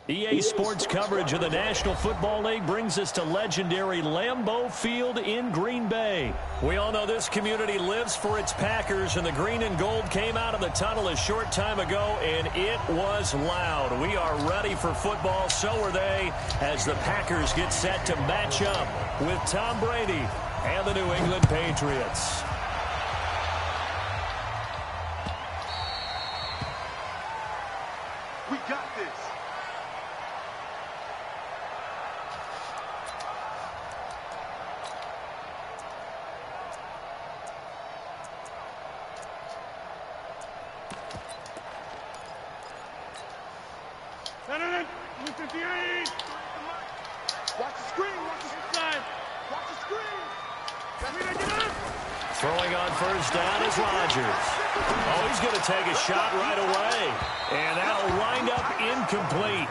EA Sports coverage of the National Football League brings us to legendary Lambeau Field in Green Bay. We all know this community lives for its Packers, and the green and gold came out of the tunnel a short time ago, and it was loud. We are ready for football, so are they, as the Packers get set to match up with Tom Brady and the New England Patriots. We got this. Madden, 58. Watch the screen. Watch the side. Watch the screen. Throwing on first down is Rodgers. Oh, he's going to take a shot right away. And that'll wind up incomplete.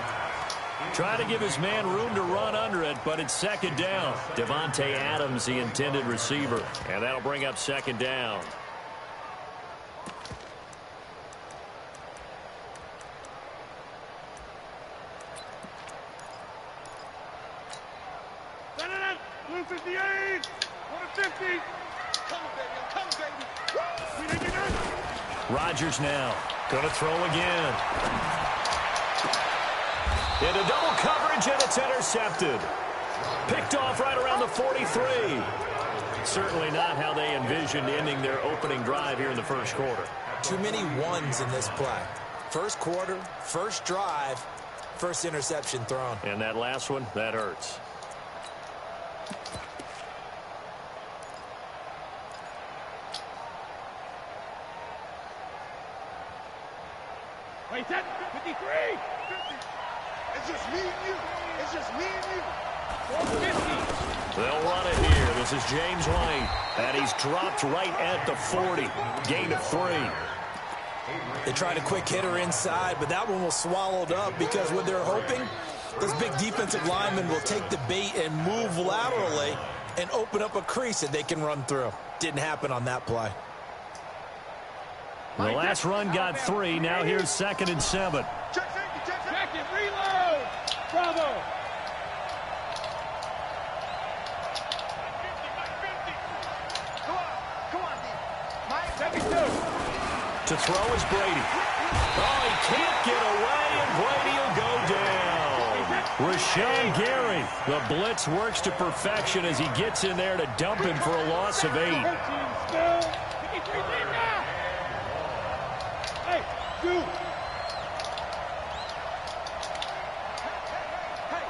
Trying to give his man room to run under it, but it's second down. Devontae Adams, the intended receiver. And that'll bring up second down. Blue 58, 150. Come, baby. Rodgers now. Going to throw again. Into double coverage, and it's intercepted. Picked off right around the 43. Certainly not how they envisioned ending their opening drive here in the first quarter. Too many ones in this play. First quarter, first drive, first interception thrown. And that last one, that hurts. Wait, 53. 50. It's just me and you. It's just me and you. 450. They'll run it here. This is James White. And he's dropped right at the 40. Gain of 3. They tried a quick hitter inside, but that one was swallowed up because what they're hoping, those big defensive linemen will take the bait and move laterally and open up a crease that they can run through. Didn't happen on that play. The last run got 3. Now here's 2nd and 7. Check it, reload. Bravo. Come on, D. Mike. 72. To throw is Brady. Oh, he can't get away, and Brady will go down. Rashawn Gary. The blitz works to perfection as he gets in there to dump him for a loss of 8. 13 still. 53 now. Hey, dude. Hey,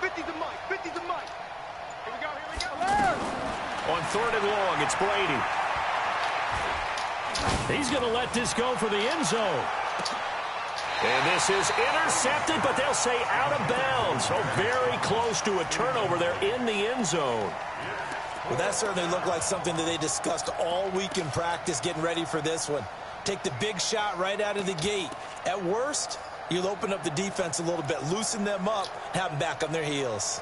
50 to Mike. 50 to Mike. Here we go. On 3rd and long, it's Brady. He's going to let this go for the end zone. And this is intercepted, but they'll say out of bounds. So very close to a turnover there in the end zone. Well, that certainly looked like something that they discussed all week in practice getting ready for this one. Take the big shot right out of the gate. At worst, you'll open up the defense a little bit, loosen them up, have them back on their heels.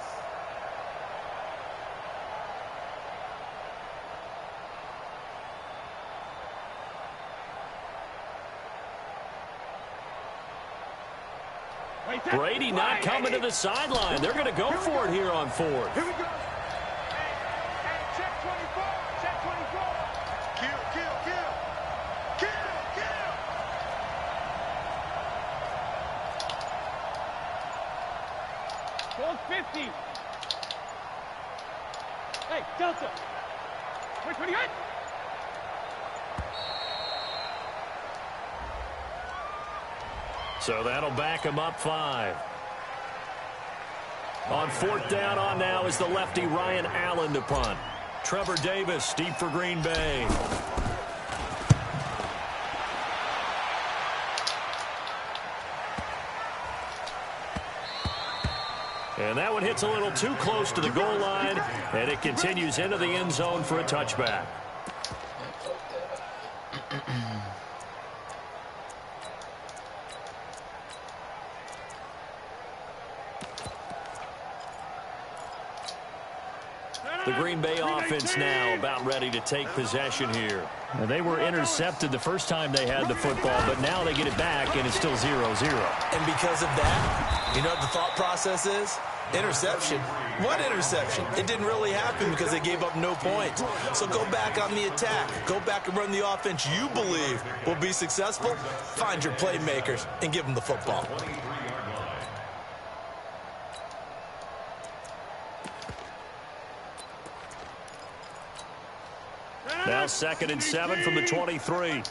Brady not coming to the sideline. They're going to go for it here on 4th. Here we go. Hey, check 24. Check 24. Kill. 1250. Hey, Delta. Wait, what do you got? So that'll back him up 5. On 4th down on now is the lefty Ryan Allen to punt. Trevor Davis deep for Green Bay. And that one hits a little too close to the goal line, and it continues into the end zone for a touchback. The Green Bay offense now about ready to take possession here. Now, they were intercepted the first time they had the football, but now they get it back, and it's still 0-0. And because of that, you know what the thought process is? Interception. What interception? It didn't really happen because they gave up no points. So go back on the attack. Go back and run the offense you believe will be successful. Find your playmakers and give them the football. Now 2nd and 7 from the 23.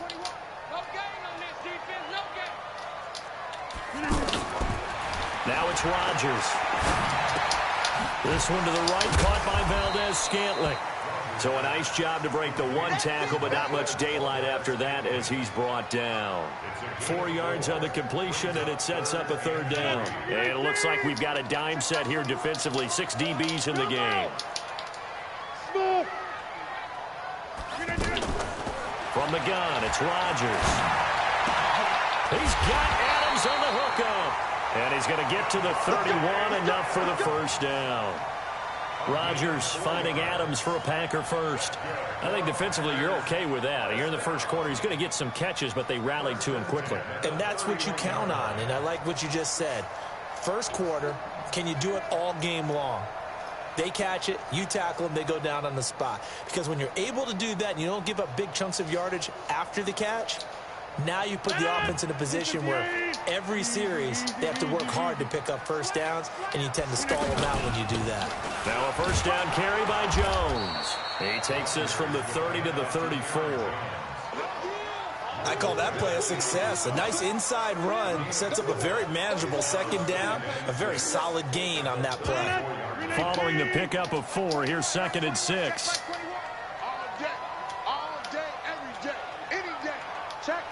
Now it's Rodgers. This one to the right, caught by Valdez-Scantling. So a nice job to break the one tackle, but not much daylight after that as he's brought down. 4 yards on the completion, and it sets up a 3rd down. And it looks like we've got a dime set here defensively. 6 DBs in the game. From the gun, it's Rodgers. He's got Adams on the hookup. And he's going to get to the 31, enough for the 1st down. Rodgers finding Adams for a Packer first. I think defensively you're okay with that. Here in the first quarter, he's going to get some catches, but they rallied to him quickly. And that's what you count on, and I like what you just said. First quarter, can you do it all game long? They catch it, you tackle them, they go down on the spot. Because when you're able to do that and you don't give up big chunks of yardage after the catch, now you put the offense in a position where every series they have to work hard to pick up 1st downs, and you tend to stall them out when you do that. Now a 1st down carry by Jones. He takes us from the 30 to the 34. I call that play a success. A nice inside run sets up a very manageable 2nd down, a very solid gain on that play. Following the pickup of 4, here's 2nd and 6. All day, every day, any day. Check.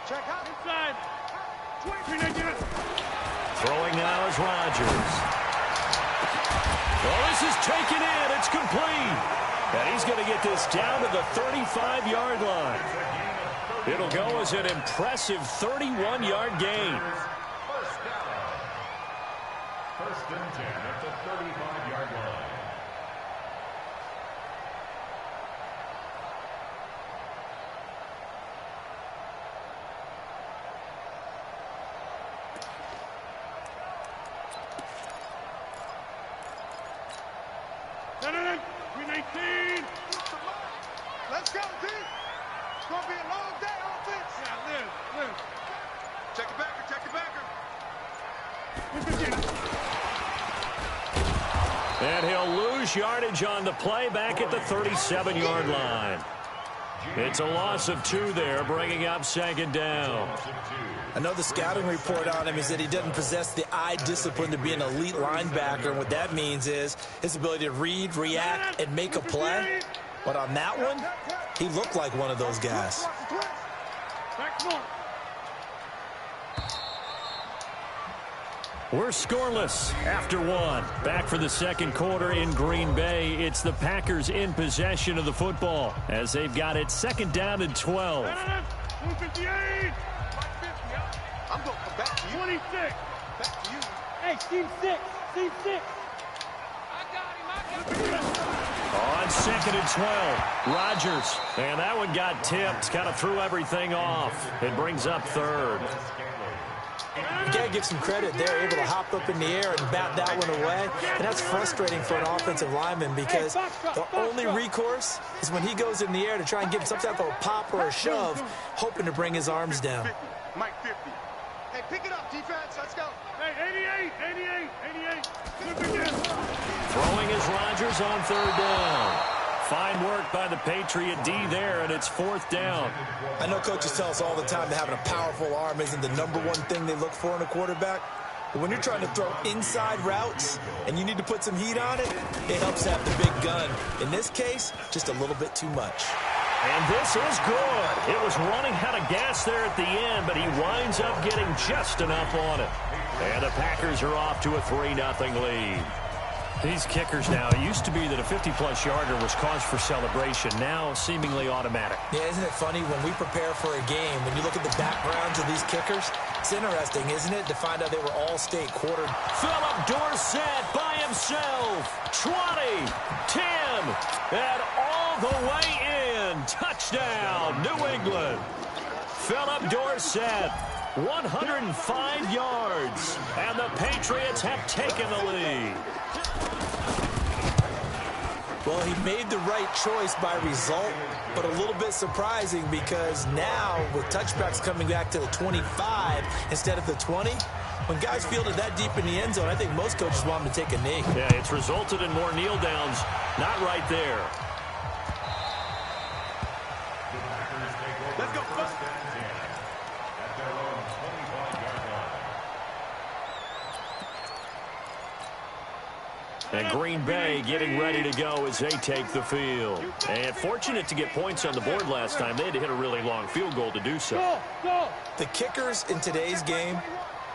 Check out. Inside. Throwing now is Rodgers. Well, this is taken in. It's complete. And he's going to get this down to the 35-yard line. It'll go as an impressive 31-yard gain. First and 10 at the 35-yard line. Let's go, D. It's going to be a long day offense. Yeah, live. Check the backer, check the backer. And he'll lose yardage on the play back at the 37-yard line. It's a loss of 2 there, bringing up 2nd down. I know the scouting report on him is that he doesn't possess the eye discipline to be an elite linebacker. And what that means is his ability to read, react, and make a play. But on that one, he looked like one of those guys. We're scoreless after 1. Back for the 2nd quarter in Green Bay. It's the Packers in possession of the football as they've got it 2nd down and 12. 258. I'm going to come back to you. 26. Back to you. Hey, team 6. Team 6. On 2nd and 12, Rodgers. And that one got tipped, kind of threw everything off. It brings up 3rd. You got to give some credit. They're able to hop up in the air and bat that one away. And that's frustrating for an offensive lineman because the only recourse is when he goes in the air to try and get some type of a pop or a shove, hoping to bring his arms down. Mike 50. Hey, pick it up, defense. Let's go. Hey, 88. Throwing is Rodgers on 3rd down. Fine work by the Patriot D there, and it's 4th down. I know coaches tell us all the time that having a powerful arm isn't the #1 thing they look for in a quarterback. But when you're trying to throw inside routes and you need to put some heat on it, it helps to have the big gun. In this case, just a little bit too much. And this is good. It was running out of gas there at the end, but he winds up getting just enough on it. And the Packers are off to a 3-0 lead. These kickers now, it used to be that a 50-plus yarder was cause for celebration. Now, seemingly automatic. Yeah, isn't it funny when we prepare for a game, when you look at the backgrounds of these kickers, it's interesting, isn't it, to find out they were all state quartered. Philip Dorsett by himself. 20, 10, and all the way in. Touchdown, New England. Philip Dorsett, 105 yards, and the Patriots have taken the lead. Well, he made the right choice by result, but a little bit surprising because now with touchbacks coming back to the 25 instead of the 20, when guys fielded that deep in the end zone, I think most coaches want them to take a knee. Yeah, it's resulted in more kneel downs. Not right there. Let's go. And Green Bay getting ready to go as they take the field. And fortunate to get points on the board last time. They had to hit a really long field goal to do so. The kickers in today's game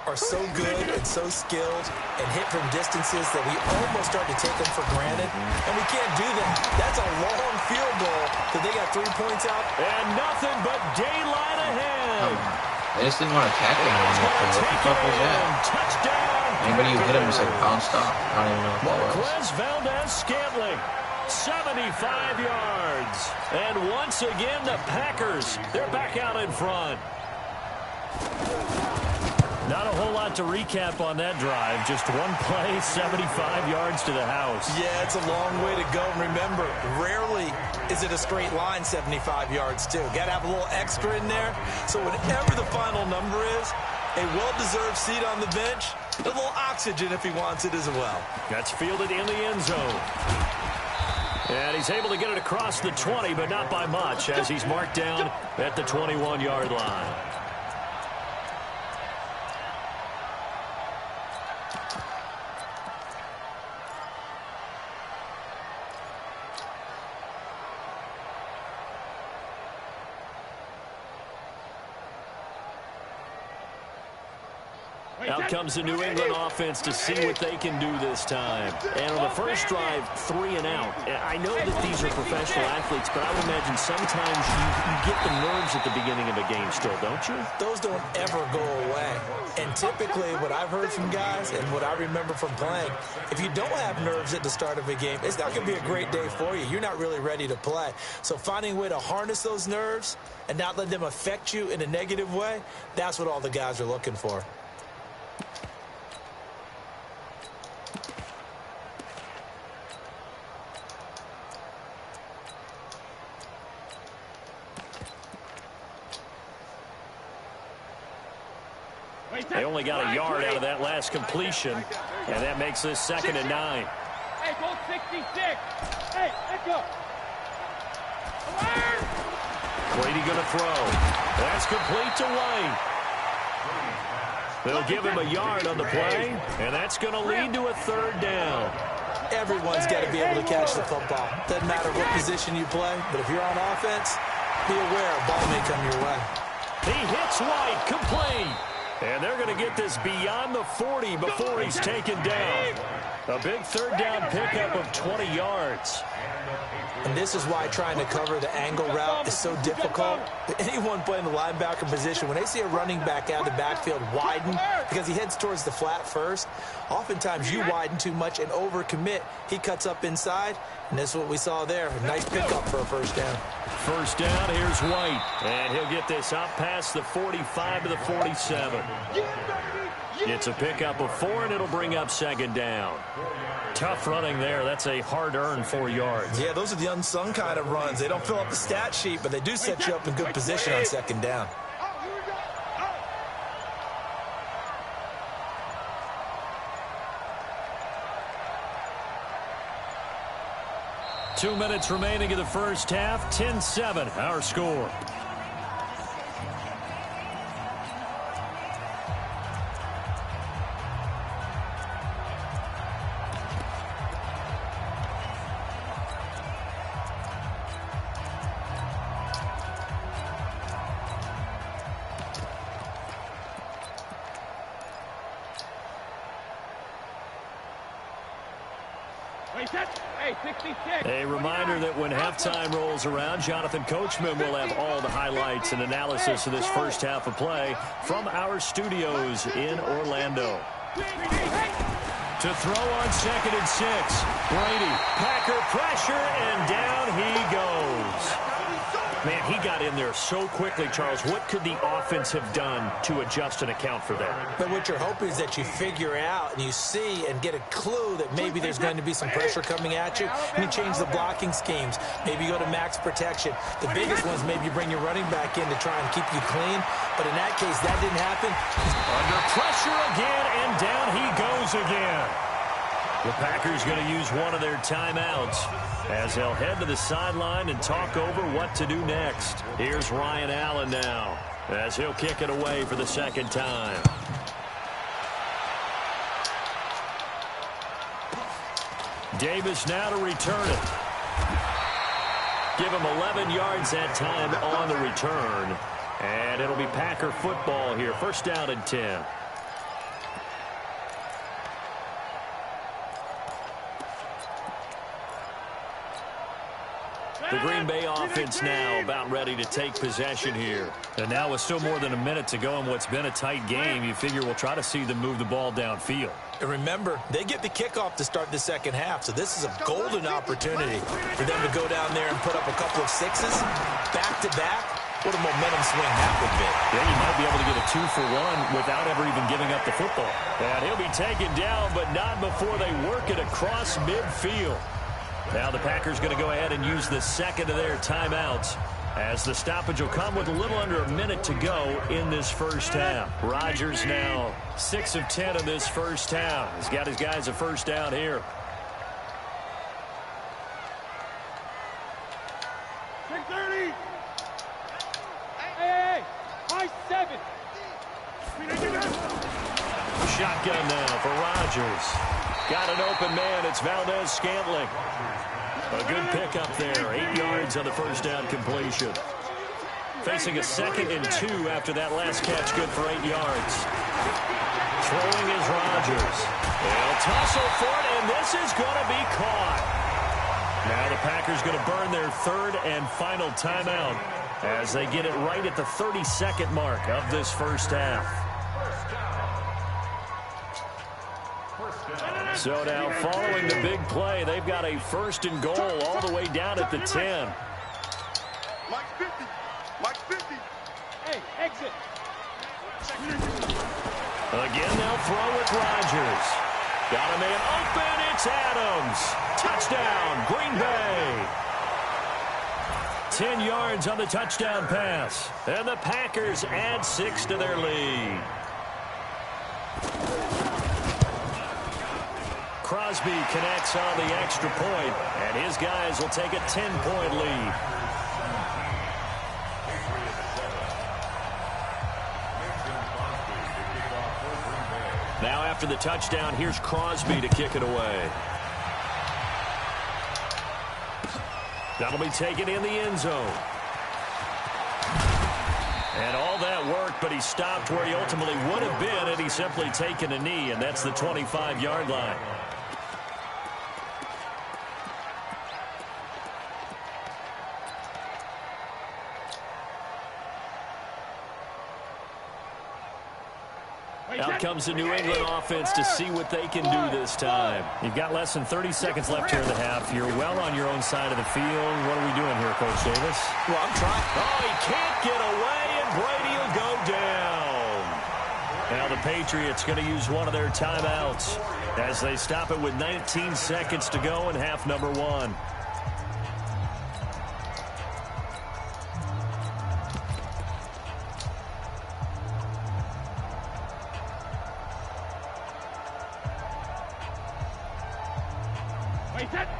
are so good and so skilled and hit from distances that we almost start to take them for granted. And we can't do that. That's a long field goal that they got 3 points out. And nothing but daylight ahead. They just didn't want to tackle him. What the fuck was that? Touchdown. Anybody who hit him just like bounced off. I don't even know what that was. Marquez Valdez-Scantling, 75 yards. And once again, the Packers, they're back out in front. Not a whole lot to recap on that drive. Just one play, 75 yards to the house. Yeah, it's a long way to go. Remember, rarely is it a straight line 75 yards, too. Got to have a little extra in there. So whatever the final number is, a well-deserved seat on the bench, a little oxygen if he wants it as well. That's fielded in the end zone. And he's able to get it across the 20, but not by much, as he's marked down at the 21-yard line. Out comes the New England offense to see what they can do this time. And on the first drive, 3 and out. I know that these are professional athletes, but I would imagine sometimes you get the nerves at the beginning of a game still, don't you? Those don't ever go away. And typically what I've heard from guys and what I remember from playing, if you don't have nerves at the start of a game, it's not going to be a great day for you. You're not really ready to play. So finding a way to harness those nerves and not let them affect you in a negative way, that's what all the guys are looking for. They only got a yard out of that last completion, and that makes this 2nd and 9. Hey, go 66. Hey, let's go. Brady going to throw. That's complete to White. They'll give him a yard on the play, and that's going to lead to a 3rd down. Everyone's got to be able to catch the football. Doesn't matter what position you play, but if you're on offense, be aware a ball may come your way. He hits White, complete. And they're going to get this beyond the 40 before he's taken down. A big 3rd down pickup of 20 yards. And this is why trying to cover the angle route is so difficult. Anyone playing the linebacker position, when they see a running back out of the backfield widen because he heads towards the flat first, oftentimes you widen too much and overcommit. He cuts up inside, and that's what we saw there. A nice pickup for a 1st down. 1st down, here's White. And he'll get this out past the 45 to the 47. It's a pickup of 4, and it'll bring up 2nd down. Tough running there. That's a hard-earned 4 yards. Yeah, those are the unsung kind of runs. They don't fill up the stat sheet, but they do set you up in good position on 2nd down. 2 minutes remaining in the first half. 10-7, our score. Hey, 66. A reminder that when halftime rolls around, Jonathan Coachman will have all the highlights and analysis of this first half of play from our studios in Orlando. To throw on 2nd and 6. Brady, Packer pressure, and down he goes. Man, he got in there so quickly, Charles. What could the offense have done to adjust and account for that? But what you're hoping is that you figure out and you see and get a clue that maybe there's going to be some pressure coming at you, and you change the blocking schemes. Maybe you go to max protection. The biggest ones, maybe you bring your running back in to try and keep you clean. But in that case, that didn't happen. Under pressure again, and down he goes again. The Packers going to use one of their timeouts as they'll head to the sideline and talk over what to do next. Here's Ryan Allen now as he'll kick it away for the second time. Davis now to return it. Give him 11 yards that time on the return. And it'll be Packer football here. First down and 10. The Green Bay offense now about ready to take possession here. And now with still more than a minute to go in what's been a tight game, you figure we'll try to see them move the ball downfield. And remember, they get the kickoff to start the second half, so this is a golden opportunity for them to go down there and put up a couple of sixes back-to-back. What a momentum swing that would be. Yeah, you might be able to get a 2-for-1 without ever even giving up the football. And he'll be taken down, but not before they work it across midfield. Now the Packers going to go ahead and use the second of their timeouts as the stoppage will come with a little under a minute to go in this first half. Rodgers now 6 of 10 in this first half. He's got his guys a first down here. Hey, high 7. Shotgun now for Rodgers. Got an open man. It's Valdez-Scantling. A good pickup there. 8 yards on the first down completion. Facing a 2nd and 2 after that last catch. Good for 8 yards. Throwing is Rodgers. They'll tussle for it, and this is going to be caught. Now the Packers going to burn their third and final timeout as they get it right at the 30-second mark of this first half. So now following the big play, they've got a 1st and goal all the way down at the 10. Mike 50. Mike 50. Hey, exit. Again, they'll throw with Rodgers. Got a man open. It's Adams. Touchdown, Green Bay. 10 yards on the touchdown pass. And the Packers add 6 to their lead. Crosby connects on the extra point, and his guys will take a 10-point lead. Now after the touchdown, here's Crosby to kick it away. That'll be taken in the end zone. And all that worked, but he stopped where he ultimately would have been had he simply taken a knee, and that's the 25-yard line. Out comes the New England offense to see what they can do this time. You've got less than 30 seconds left here in the half. You're well on your own side of the field. What are we doing here, Coach Davis? Well, I'm trying. Oh, he can't get away, and Brady will go down. Now the Patriots going to use one of their timeouts as they stop it with 19 seconds to go in half number 1.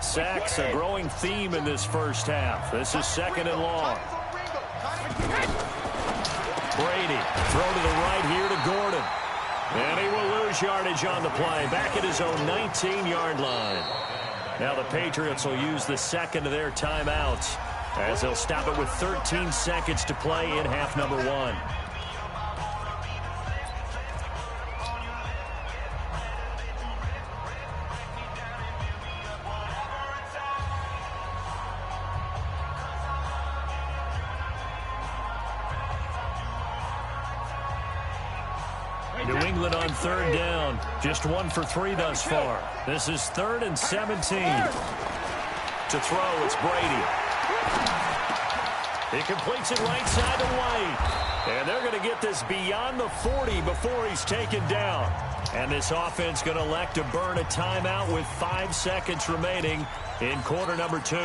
Sacks, a growing theme in this first half. This is 2nd and long. Brady, throw to the right here to Gordon. And he will lose yardage on the play, back at his own 19-yard line. Now the Patriots will use the second of their timeouts as they'll stop it with 13 seconds to play in half number 1. New England on third down. Just 1 for 3 thus far. This is 3rd and 17. To throw, it's Brady. He completes it right side to White. And they're going to get this beyond the 40 before he's taken down. And this offense going to elect to burn a timeout with 5 seconds remaining in quarter number 2.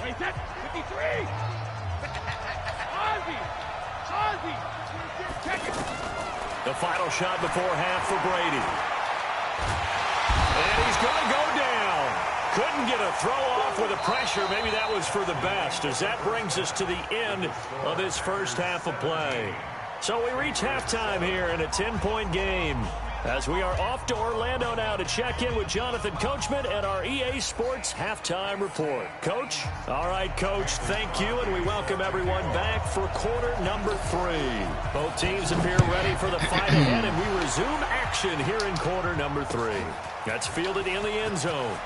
Wait, that's 53! Ozzy! Check it! The final shot before half for Brady. And he's going to go down. Couldn't get a throw off with the pressure. Maybe that was for the best, as that brings us to the end of this first half of play. So we reach halftime here in a 10-point game, as we are off to Orlando now to check in with Jonathan Coachman at our EA Sports Halftime Report. Coach? All right, Coach, thank you, and we welcome everyone back for quarter number 3. Both teams appear ready for the fight ahead, and we resume action here in quarter number 3. That's fielded in the end zone.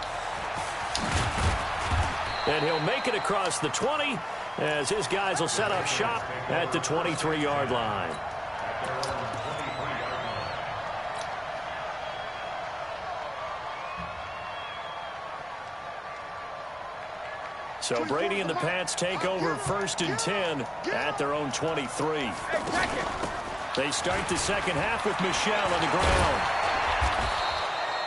And he'll make it across the 20, as his guys will set up shop at the 23-yard line. So Brady and the Pats take over 1st and 10 at their own 23. They start the second half with Michel on the ground.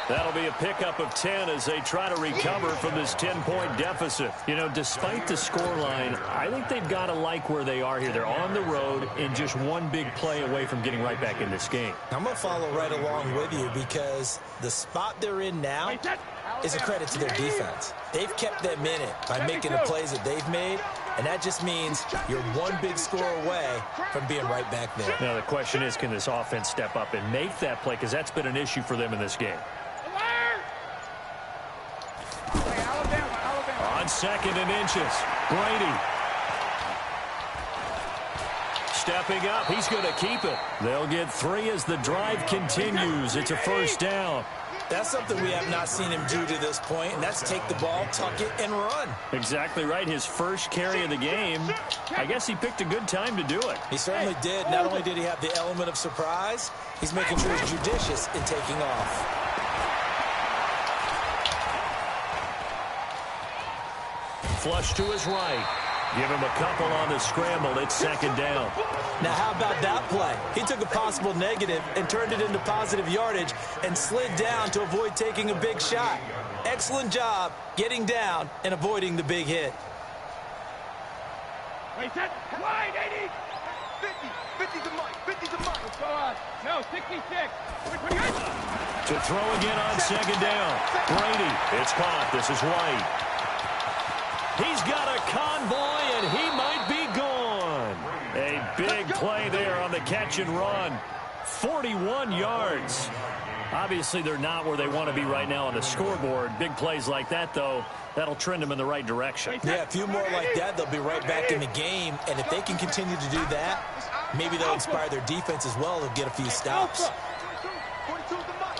That'll be a pickup of 10 as they try to recover from this 10-point deficit. You know, despite the scoreline, I think they've got to like where they are here. They're on the road and just one big play away from getting right back in this game. I'm going to follow right along with you, because the spot they're in now is a credit to their defense. They've kept them in it by making the plays that they've made, and that just means you're one big score away from being right back there. Now the question is, can this offense step up and make that play, because that's been an issue for them in this game. On 2nd and inches, Brady. Stepping up, he's going to keep it. They'll get 3 as the drive continues. It's a first down. That's something we have not seen him do to this point, and that's take the ball, tuck it, and run. Exactly right. His first carry of the game. I guess he picked a good time to do it. He certainly did. Not only did he have the element of surprise, he's making sure he's judicious in taking off. Flush to his right. Give him a couple on the scramble. It's 2nd down. Now, how about that play? He took a possible negative and turned it into positive yardage and slid down to avoid taking a big shot. Excellent job getting down and avoiding the big hit. Wait, that's wide, 80! 50's a mic. 50's a mic. Let's go on. No, 66. To throw again on 2nd down. Brady. It's caught. This is White. He's got a convoy, and he might be gone. A big play there on the catch and run. 41 yards. Obviously, they're not where they want to be right now on the scoreboard. Big plays like that, though, that'll trend them in the right direction. Yeah, a few more like that, they'll be right back in the game. And if they can continue to do that, maybe they'll inspire their defense as well to get a few stops. 42's the mic.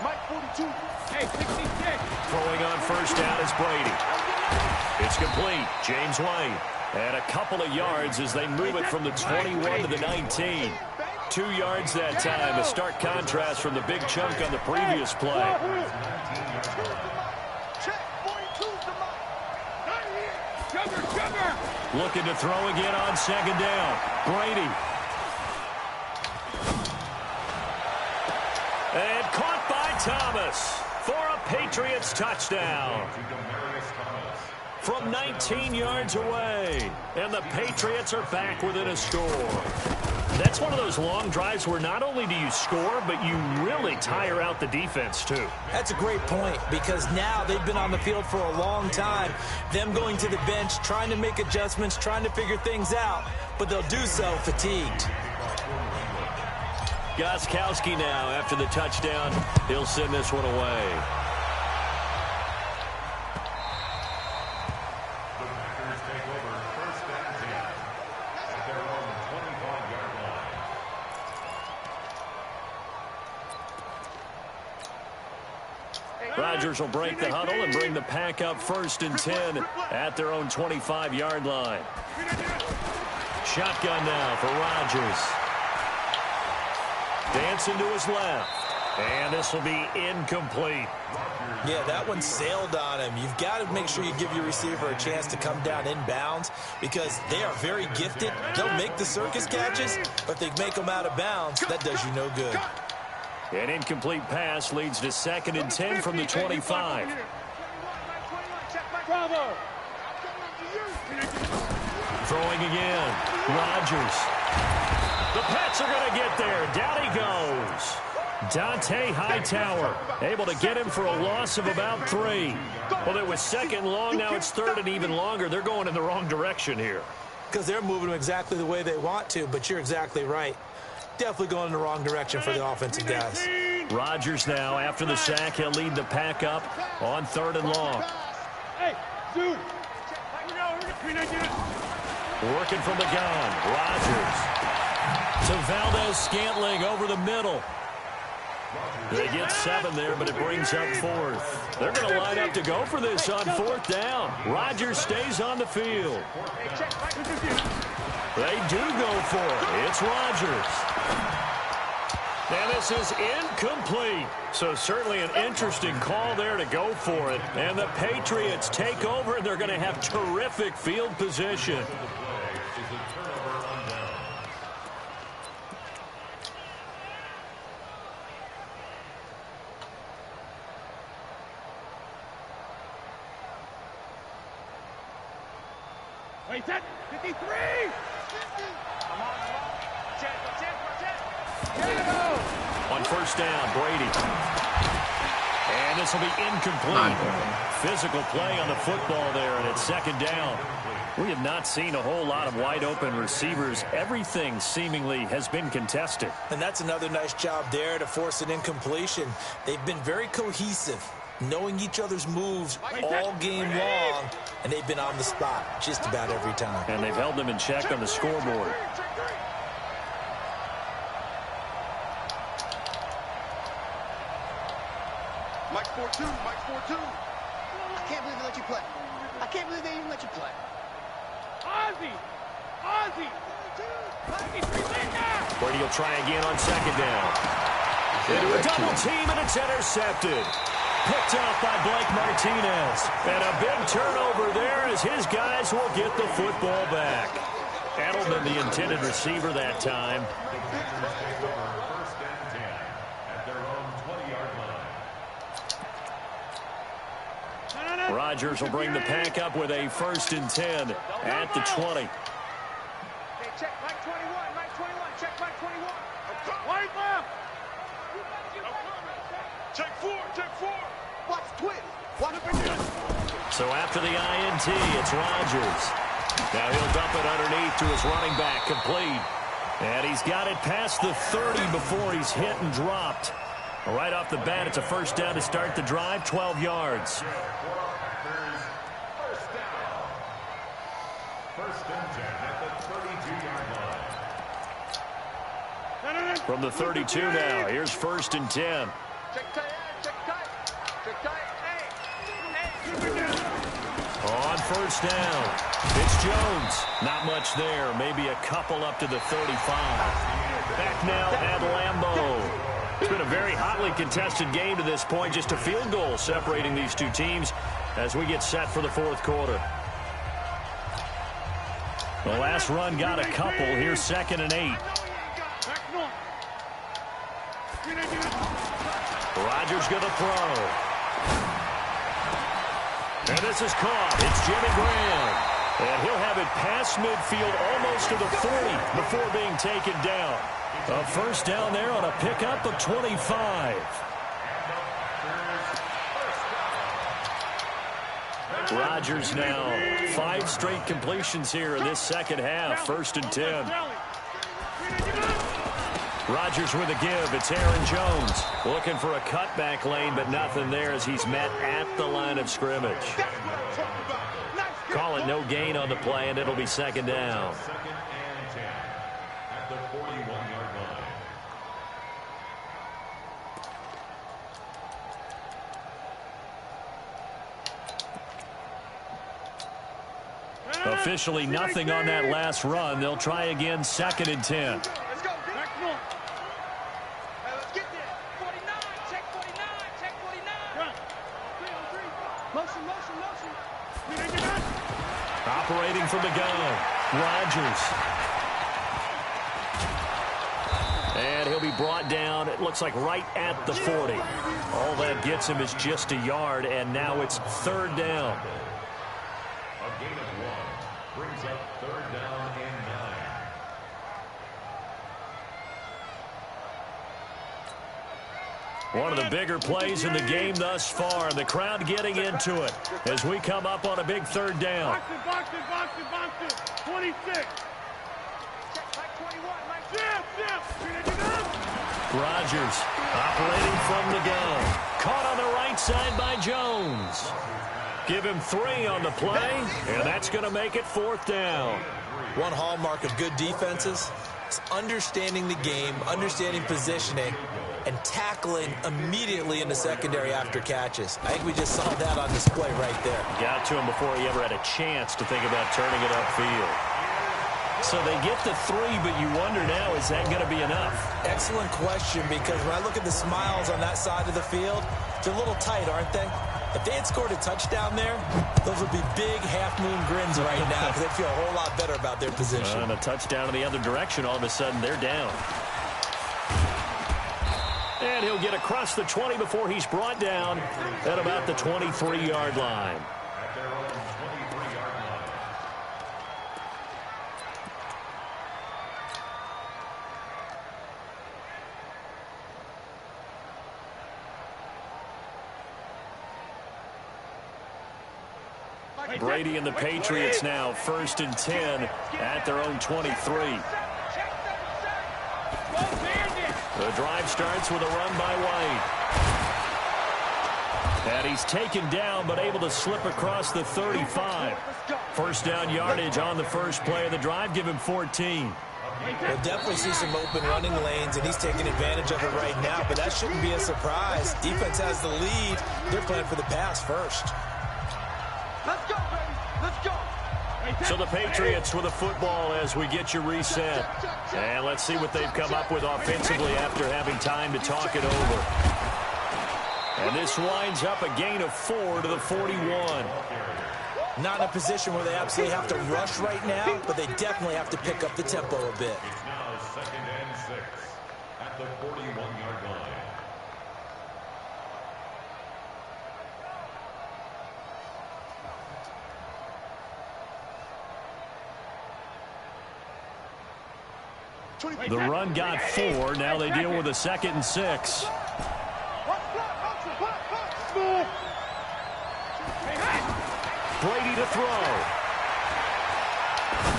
Mike 42. Hey, 66. Throwing on first down is Brady. It's complete. James White. And a couple of yards as they move it from the 21 to the 19. 2 yards that time. A stark contrast from the big chunk on the previous play. Looking to throw again on 2nd down. Brady. And caught by Thomas for a Patriots touchdown. From 19 yards away. And the Patriots are back within a score. That's one of those long drives where not only do you score, but you really tire out the defense, too. That's a great point, because now they've been on the field for a long time. Them going to the bench, trying to make adjustments, trying to figure things out, but they'll do so fatigued. Gostkowski now, after the touchdown, he'll send this one away. The Packers take over 1st and 10 at their own 25-yard Rodgers will break the huddle and bring the pack up 1st and 10 at their own 25-yard line. Shotgun now for Rodgers. Dancing to his left. And this will be incomplete. Yeah, that one sailed on him. You've got to make sure you give your receiver a chance to come down inbounds because they are very gifted. They'll make the circus catches, but they make them out of bounds. That does you no good. An incomplete pass leads to 2nd and 10 from the 25. Bravo. Throwing again. Rodgers. The Pats are going to get there. Down he goes. Dante Hightower able to get him for a loss of about 3. Well, it was 2nd and long. Now it's 3rd and even longer. They're going in the wrong direction here. Because they're moving them exactly the way they want to, but you're exactly right. Definitely going in the wrong direction for the offensive guys. Rodgers now, after the sack, he'll lead the pack up on 3rd and long. Hey, dude. Working from the gun. Rodgers to Valdez-Scantling over the middle. They get 7 there, but it brings up 4th. They're going to line up to go for this on 4th down. Rodgers stays on the field. They do go for it. It's Rodgers. And this is incomplete. So certainly an interesting call there to go for it. And the Patriots take over, and they're going to have terrific field position. Wait, set. 53. On 1st down, Brady. And this will be incomplete. Physical play on the football there, and it's 2nd down. We have not seen a whole lot of wide-open receivers. Everything seemingly has been contested. And that's another nice job there to force an incompletion. They've been very cohesive, knowing each other's moves all game long, and they've been on the spot just about every time. And they've held them in check on the scoreboard. Mike 4-2, Mike 4-2. I can't believe they let you play. I can't believe they even let you play. Ozzy. Brady will try again on 2nd down. Into a double team, and it's intercepted. Picked off by Blake Martinez. And a big turnover there as his guys will get the football back. Edelman, the intended receiver that time. 1st and 10 at their own 20-yard line. Rodgers will bring the pack up with a 1st and 10 at the 20. Check Mike 21. Mike 21. Check Mike 21. Wide left. Check 4, check 4. Watch twist. Watch So after the INT, it's Rodgers. Now he'll dump it underneath to his running back, complete. And he's got it past the 30 before he's hit and dropped. Right off the bat, it's a 1st down to start the drive, 12 yards. 1st and 10 at the 32-yard line. From the 32 now, here's 1st and 10. Check tight, check tight. Check tight. On 1st down, it's Jones. Not much there, maybe a couple up to the 35. Back now at Lambeau. It's been a very hotly contested game to this point. Just a field goal separating these two teams as we get set for the 4th quarter. The last run got a couple. Here's 2nd and 8. Rodgers going to throw. And this is caught. It's Jimmy Graham. And he'll have it past midfield almost to the 40 before being taken down. A 1st down there on a pickup of 25. Rodgers now 5 straight completions here in this 2nd half. 1st and 10. Rodgers with a give. It's Aaron Jones looking for a cutback lane, but nothing there as he's met at the line of scrimmage. Call it no gain on the play, and it'll be 2nd down. 2nd and 10 at the 41-yard line. Officially nothing on that last run. They'll try again, 2nd and 10. Let's go, D. Let's get there. 49, check 49, check 49. Motion. Operating from the gun, Rodgers. And he'll be brought down, it looks like right at the 40. All that gets him is just a yard, and now it's 3rd down. A gain of 1 brings up 3rd down and 9. One of the bigger plays in the game thus far. The crowd getting into it as we come up on a big 3rd down. Box it. 26. Check Mike 21, Mike. Rodgers operating from the gun. Caught on the right side by Jones. Give him 3 on the play, and that's going to make it 4th down. One hallmark of good defenses is understanding the game, understanding positioning, and tackling immediately in the secondary after catches. I think we just saw that on display right there. Got to him before he ever had a chance to think about turning it upfield. So they get the 3, but you wonder now, is that going to be enough? Excellent question, because when I look at the smiles on that side of the field, they're a little tight, aren't they? If they had scored a touchdown there, those would be big half-moon grins right now because they feel a whole lot better about their position. And a touchdown in the other direction, all of a sudden they're down. And he'll get across the 20 before he's brought down at about the 23-yard line. At their own 23-yard line. Brady and the Patriots now 1st and 10 at their own 23. The drive starts with a run by White. And he's taken down but able to slip across the 35. 1st down yardage on the first play of the drive. Give him 14. We'll definitely see some open running lanes, and he's taking advantage of it right now, but that shouldn't be a surprise. Defense has the lead. They're playing for the pass first. Let's go, baby. Let's go. So the Patriots with a football as we get you reset. And let's see what they've come up with offensively after having time to talk it over. And this winds up a gain of 4 to the 41. Not in a position where they absolutely have to rush right now, but they definitely have to pick up the tempo a bit. It's now 2nd and 6 at the 41-yard line. The run got 4. Now they deal with a 2nd and 6. Brady to throw.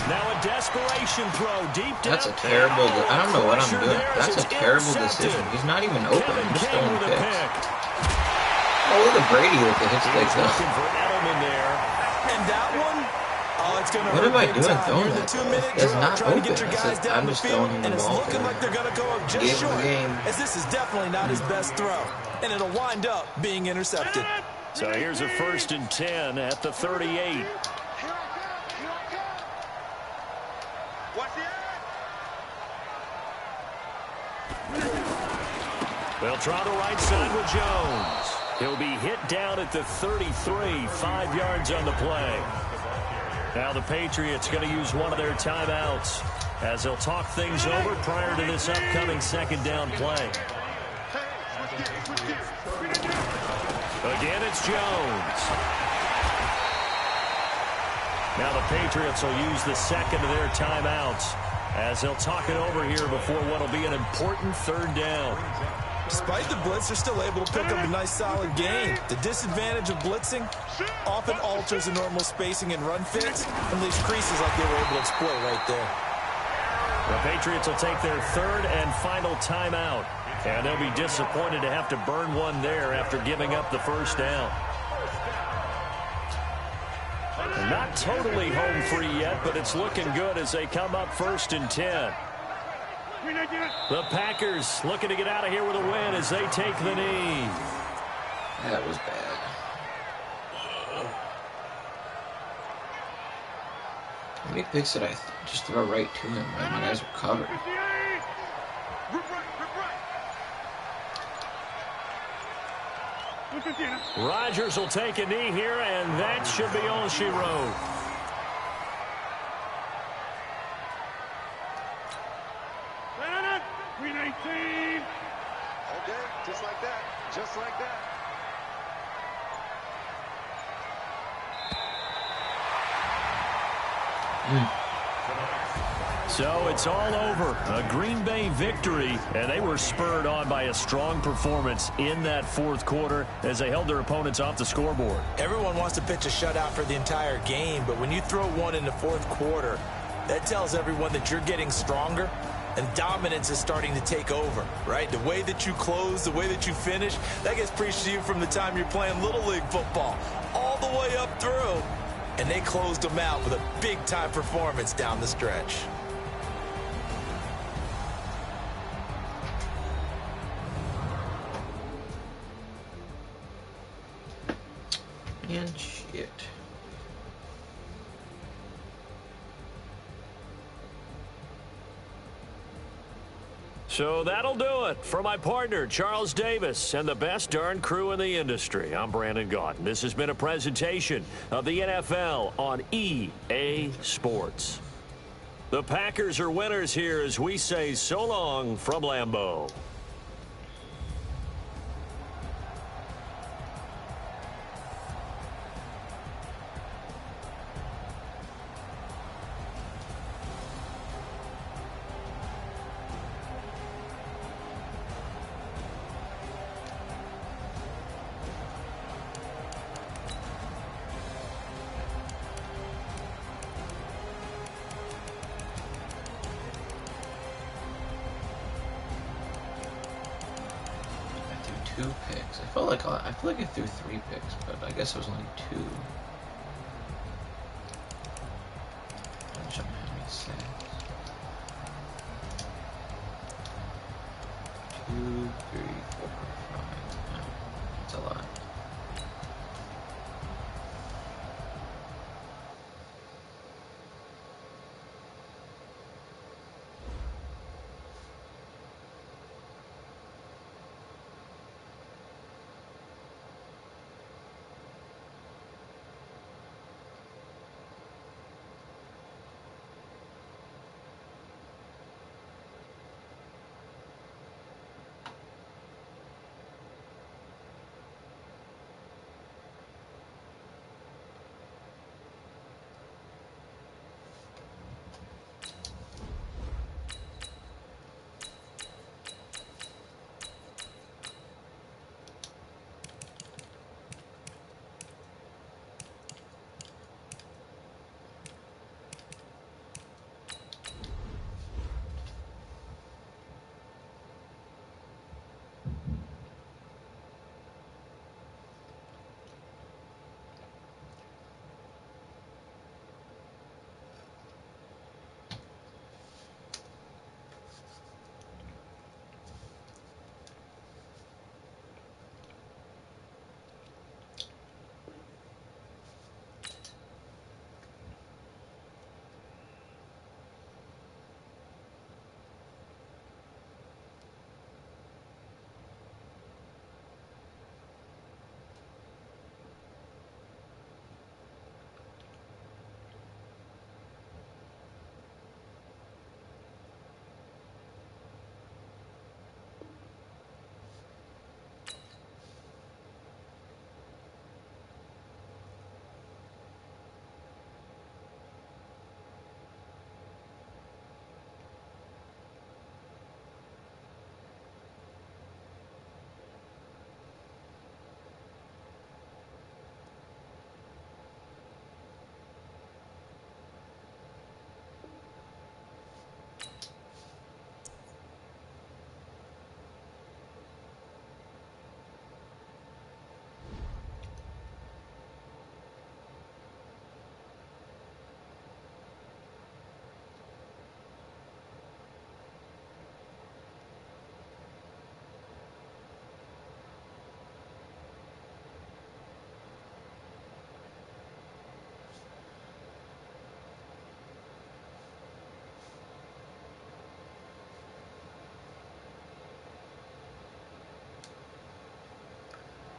Now a desperation throw deep down. That's a terrible. I don't know what I'm doing. That's a terrible decision. He's not even open. I'm just throwing picks. Oh, look at Brady with the hits like that. Looking for Edelman there. And that one, oh, it's going to What hurt am I big doing time. throwing You're in that? the 2-minute It's drill, not trying to open. get your guys down I'm the just field, throwing him and the it's ball. looking like they're going to go up just Give him short, the game. as this is definitely not his best throw, and it'll wind up being intercepted. So here's a 1st and 10 at the 38. They'll try the right side with Jones. He'll be hit down at the 33, 5 yards on the play. Now the Patriots going to use one of their timeouts as they'll talk things over prior to this upcoming 2nd down play. Again, it's Jones. Now the Patriots will use the 2nd of their timeouts as they'll talk it over here before what will be an important 3rd down. Despite the blitz, they're still able to pick up a nice solid gain. The disadvantage of blitzing often alters the normal spacing and run fits and leaves creases like they were able to exploit right there. The Patriots will take their 3rd and final timeout, and they'll be disappointed to have to burn one there after giving up the 1st down. Not totally home free yet, but it's looking good as they come up 1st and 10. The Packers looking to get out of here with a win as they take the knee. That was bad. many picks did I just throw right to him? Right? My guys were covered. Rodgers will take a knee here, and that should be all she wrote. Green 18. Okay, just like that. Just like that. So it's all over. A Green Bay victory, and they were spurred on by a strong performance in that fourth quarter as they held their opponents off the scoreboard. Everyone wants to pitch a shutout for the entire game, but when you throw one in the fourth quarter, that tells everyone that you're getting stronger and dominance is starting to take over, right? The way that you close, the way that you finish, that gets preached to you from the time you're playing Little League football all the way up through. And they closed them out with a big-time performance down the stretch. And shit. So that'll do it for my partner, Charles Davis, and the best darn crew in the industry. I'm Brandon Gaudin. This has been a presentation of the NFL on EA Sports. The Packers are winners here as we say so long from Lambeau. Two picks. I feel like I threw 3 picks, but I guess it was only 2. I'm showing how many sacks. 2, 3, 4, 5. No, that's a lot.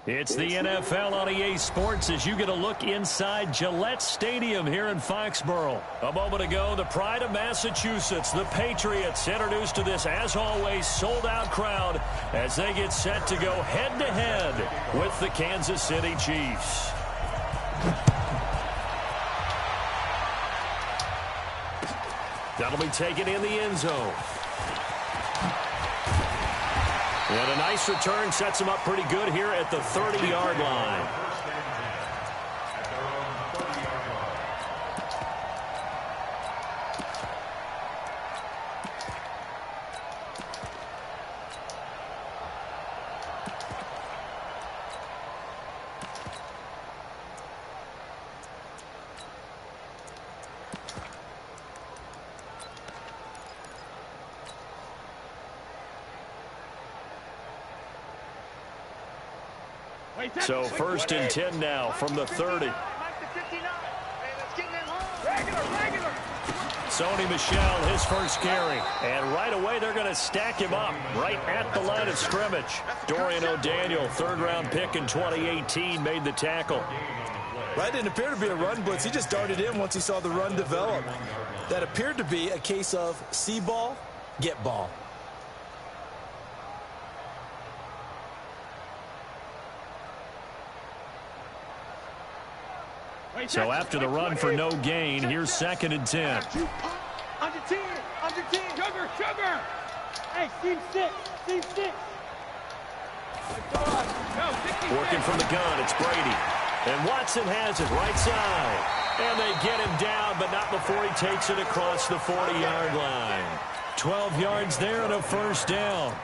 It's the NFL on EA Sports as you get a look inside Gillette Stadium here in Foxborough. A moment ago, the pride of Massachusetts, the Patriots, introduced to this, as always, sold-out crowd as they get set to go head-to-head with the Kansas City Chiefs. That'll be taken in the end zone. And a nice return sets him up pretty good here at the 30-yard line. So 1st and 10 now from the 30. Sony Michel, his first carry. And right away, they're going to stack him up right at the line of scrimmage. Dorian O'Daniel, third-round pick in 2018, made the tackle. That didn't appear to be a run blitz. He just darted in once he saw the run develop. That appeared to be a case of see ball, get ball. So after the run for no gain, here's 2nd and 10. Under 10, under 10. Sugar. Hey, team 6. Working from the gun, it's Brady. And Watson has it right side. And they get him down, but not before he takes it across the 40-yard line. 12 yards there and a first down.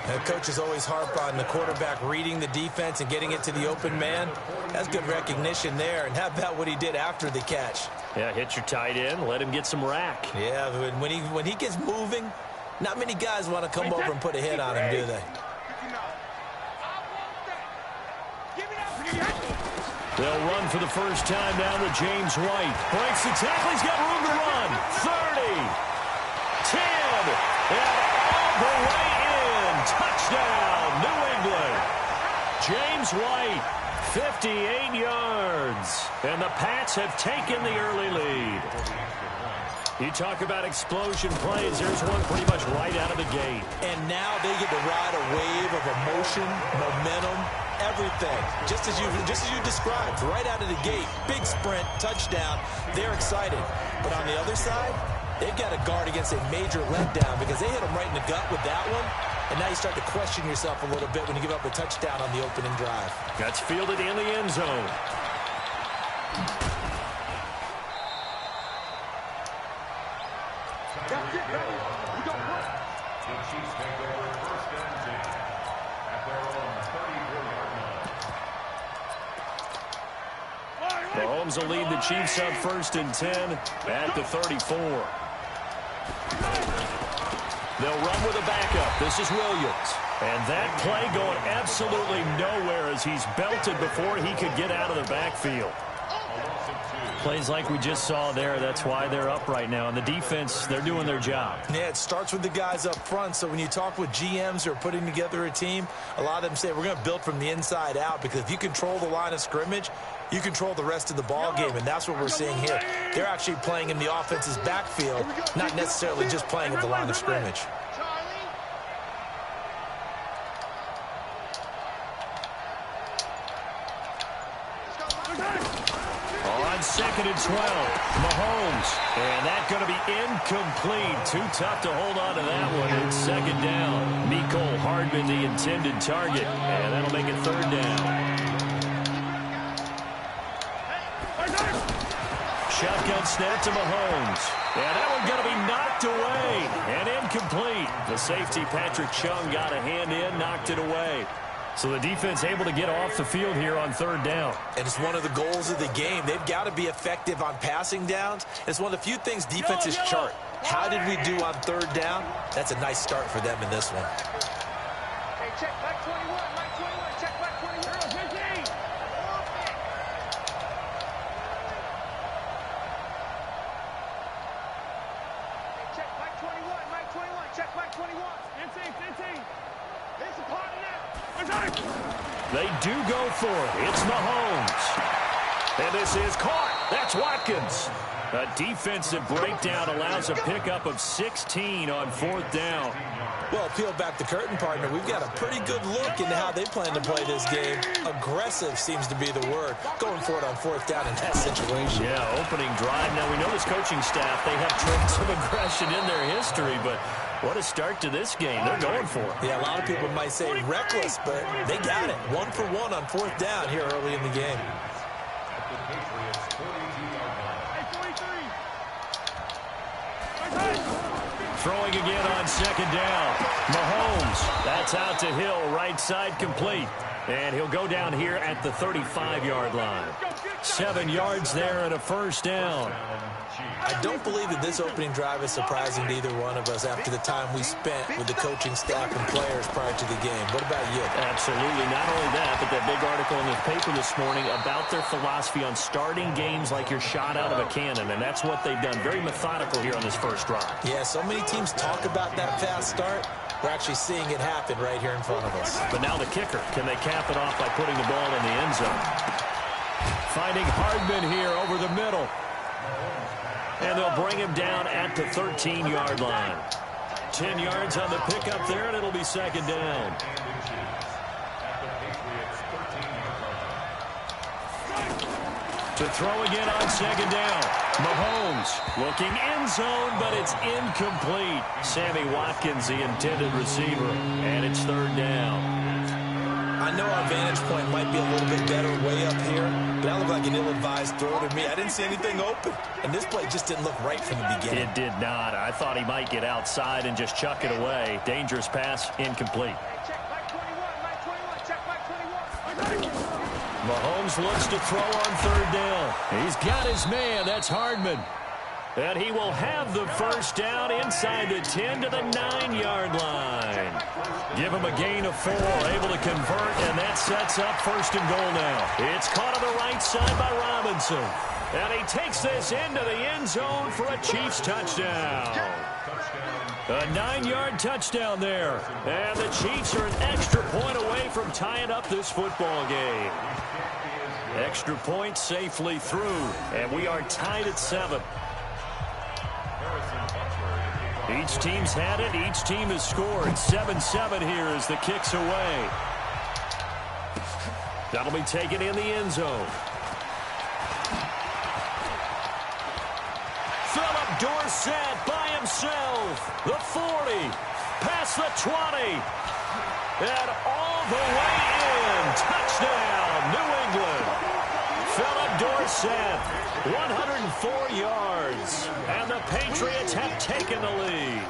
The coaches always harp on the quarterback reading the defense and getting it to the open man. That's good recognition there. And how about what he did after the catch? Yeah, hit your tight end, let him get some rack. Yeah, when he gets moving, not many guys want to come over and put a hit on him, do they? They'll run for the first time down to James White. Breaks the tackle, he's got room to run. 30, 10, and all the way in. Touchdown, New England. James White, 58 yards. And the Pats have taken the early lead. You talk about explosion plays. There's one pretty much right out of the gate. And now they get to ride a wave of emotion, momentum, everything. Just as you described, right out of the gate. Big sprint, touchdown. They're excited. But on the other side, they've got to guard against a major letdown because they hit them right in the gut with that one. And now you start to question yourself a little bit when you give up a touchdown on the opening drive. That's fielded in the end zone. Mahomes will lead the Chiefs up 1st and 10 at the 34. They'll run with a backup. This is Williams. And that play going absolutely nowhere as he's belted before he could get out of the backfield. Plays like we just saw there, that's why they're up right now. And the defense, they're doing their job. Yeah, it starts with the guys up front. So when you talk with GMs who are putting together a team, a lot of them say we're going to build from the inside out because if you control the line of scrimmage, you control the rest of the ball game, and that's what we're seeing here. They're actually playing in the offense's backfield, not necessarily just playing at the line of scrimmage. On 2nd and 12, Mahomes. And that's going to be incomplete. Too tough to hold on to that one. It's 2nd down. Mecole Hardman, the intended target. And that'll make it 3rd down. Shotgun snap to Mahomes. And that one's going to be knocked away. And incomplete. The safety, Patrick Chung, got a hand in, knocked it away. So the defense able to get off the field here on 3rd down. And it's one of the goals of the game. They've got to be effective on passing downs. It's one of the few things defenses chart. How did we do on 3rd down? That's a nice start for them in this one. Hey, check back 21, Mike 21, check back 21. 15. Hey, check back 21, Mike 21, check back 21. 15. It's a part of that. They do go for it. It's Mahomes. And this is caught. That's Watkins. A defensive breakdown allows a pickup of 16 on 4th down. Well, peel back the curtain, partner. We've got a pretty good look into how they plan to play this game. Aggressive seems to be the word. Going for it on 4th down in that situation. Yeah, opening drive. Now, we know this coaching staff, they have traits of aggression in their history, but what a start to this game. They're going for it. Yeah, a lot of people might say reckless, but they got it. 1 for 1 on 4th down here early in the game. Throwing again on 2nd down. Mahomes, that's out to Hill, right side complete. And he'll go down here at the 35-yard line. 7 yards there and a 1st down. I don't believe that this opening drive is surprising to either one of us after the time we spent with the coaching staff and players prior to the game. What about you? Absolutely. Not only that, but that big article in the paper this morning about their philosophy on starting games like you're shot out of a cannon, and that's what they've done. Very methodical here on this first drive. Yeah, so many teams talk about that fast start. We're actually seeing it happen right here in front of us. But now the kicker. Can they cap it off by putting the ball in the end zone? Finding Hardman here over the middle. And they'll bring him down at the 13-yard line. 10 yards on the pickup there, and it'll be 2nd down. To throw again on 2nd down. Mahomes looking end zone, but it's incomplete. Sammy Watkins, the intended receiver, and it's 3rd down. I know our vantage point might be a little bit better way up here, but that looked like an ill-advised throw to me. I didn't see anything open, and this play just didn't look right from the beginning. It did not. I thought he might get outside and just chuck it away. Dangerous pass, incomplete. Mahomes looks to throw on 3rd down. He's got his man. That's Hardman. And he will have the 1st down inside the 10 to the 9-yard line. Give him a gain of 4, able to convert, and that sets up 1st and goal now. It's caught on the right side by Robinson. And he takes this into the end zone for a Chiefs touchdown. A 9-yard touchdown there. And the Chiefs are an extra point away from tying up this football game. Extra point safely through, and we are tied at 7. Each team's had it. Each team has scored. 7-7 here as the kick's away. That'll be taken in the end zone. Philip Dorsett by himself. The 40. Past the 20. And all the way in. Touchdown, New England. Philip Dorsett, 104 yards. And the Patriots have taken the lead.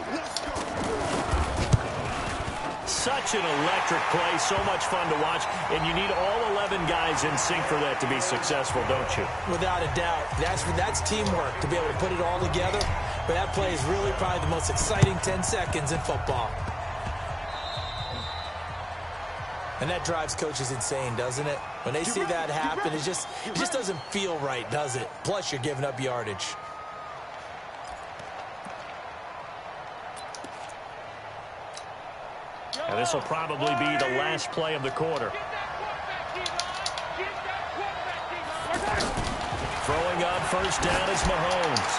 Such an electric play, so much fun to watch, and you need all 11 guys in sync for that to be successful, don't you? Without a doubt. That's teamwork, to be able to put it all together. But that play is really probably the most exciting 10 seconds in football. And that drives coaches insane, doesn't it? When they see that happen, it just doesn't feel right, does it? Plus, you're giving up yardage. And this will probably be the last play of the quarter. Throwing on 1st down is Mahomes.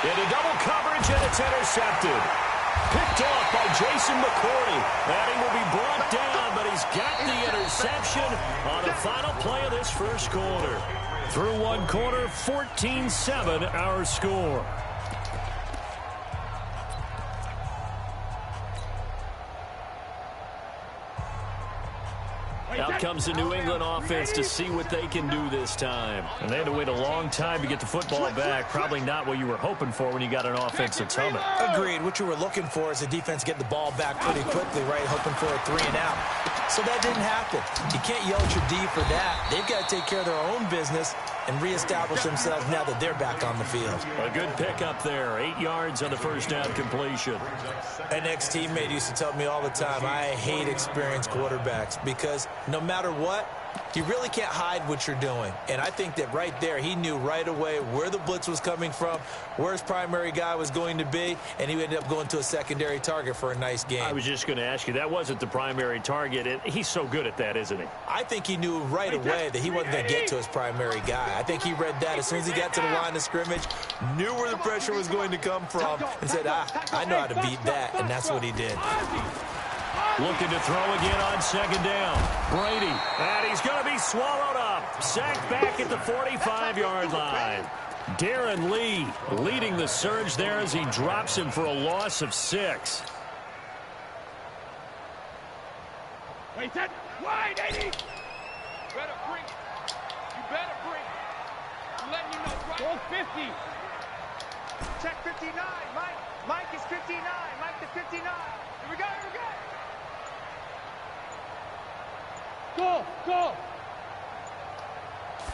Into double coverage, and it's intercepted. Picked off by Jason McCourty. And he will be brought down, but he's got the interception on the final play of this first quarter. Through one quarter, 14-7 our score. Out comes the New England offense to see what they can do this time. And they had to wait a long time to get the football back. Probably not what you were hoping for when you got an offense that's humming. Agreed. What you were looking for is the defense getting the ball back pretty quickly, right? Hoping for a 3 and out. So that didn't happen. You can't yell at your D for that. They've got to take care of their own business and reestablish themselves now that they're back on the field. A good pickup there. 8 yards on the first down completion. An ex-teammate used to tell me all the time, I hate experienced quarterbacks because no matter what, You really can't hide what you're doing. And I think that right there, he knew right away where the blitz was coming from, where his primary guy was going to be, and he ended up going to a secondary target for a nice game. I was just going to ask you, that wasn't the primary target. And he's so good at that, isn't he? I think he knew right away that he wasn't going to get to his primary guy. I think he read that as soon as he got to the line of scrimmage, knew where the pressure was going to come from, and said, I know how to beat that, and that's what he did. Looking to throw again on second down. Brady, and he's going to be swallowed up. Sacked back at the 45-yard line. Darren Lee leading the surge there as he drops him for a loss of 6. Wait, that wide, 80. Better bring it. You better bring it. I'm letting you know. Ball 50. Check 59. Mike is 59. Mike to 59. Here we go. Here we go. Go.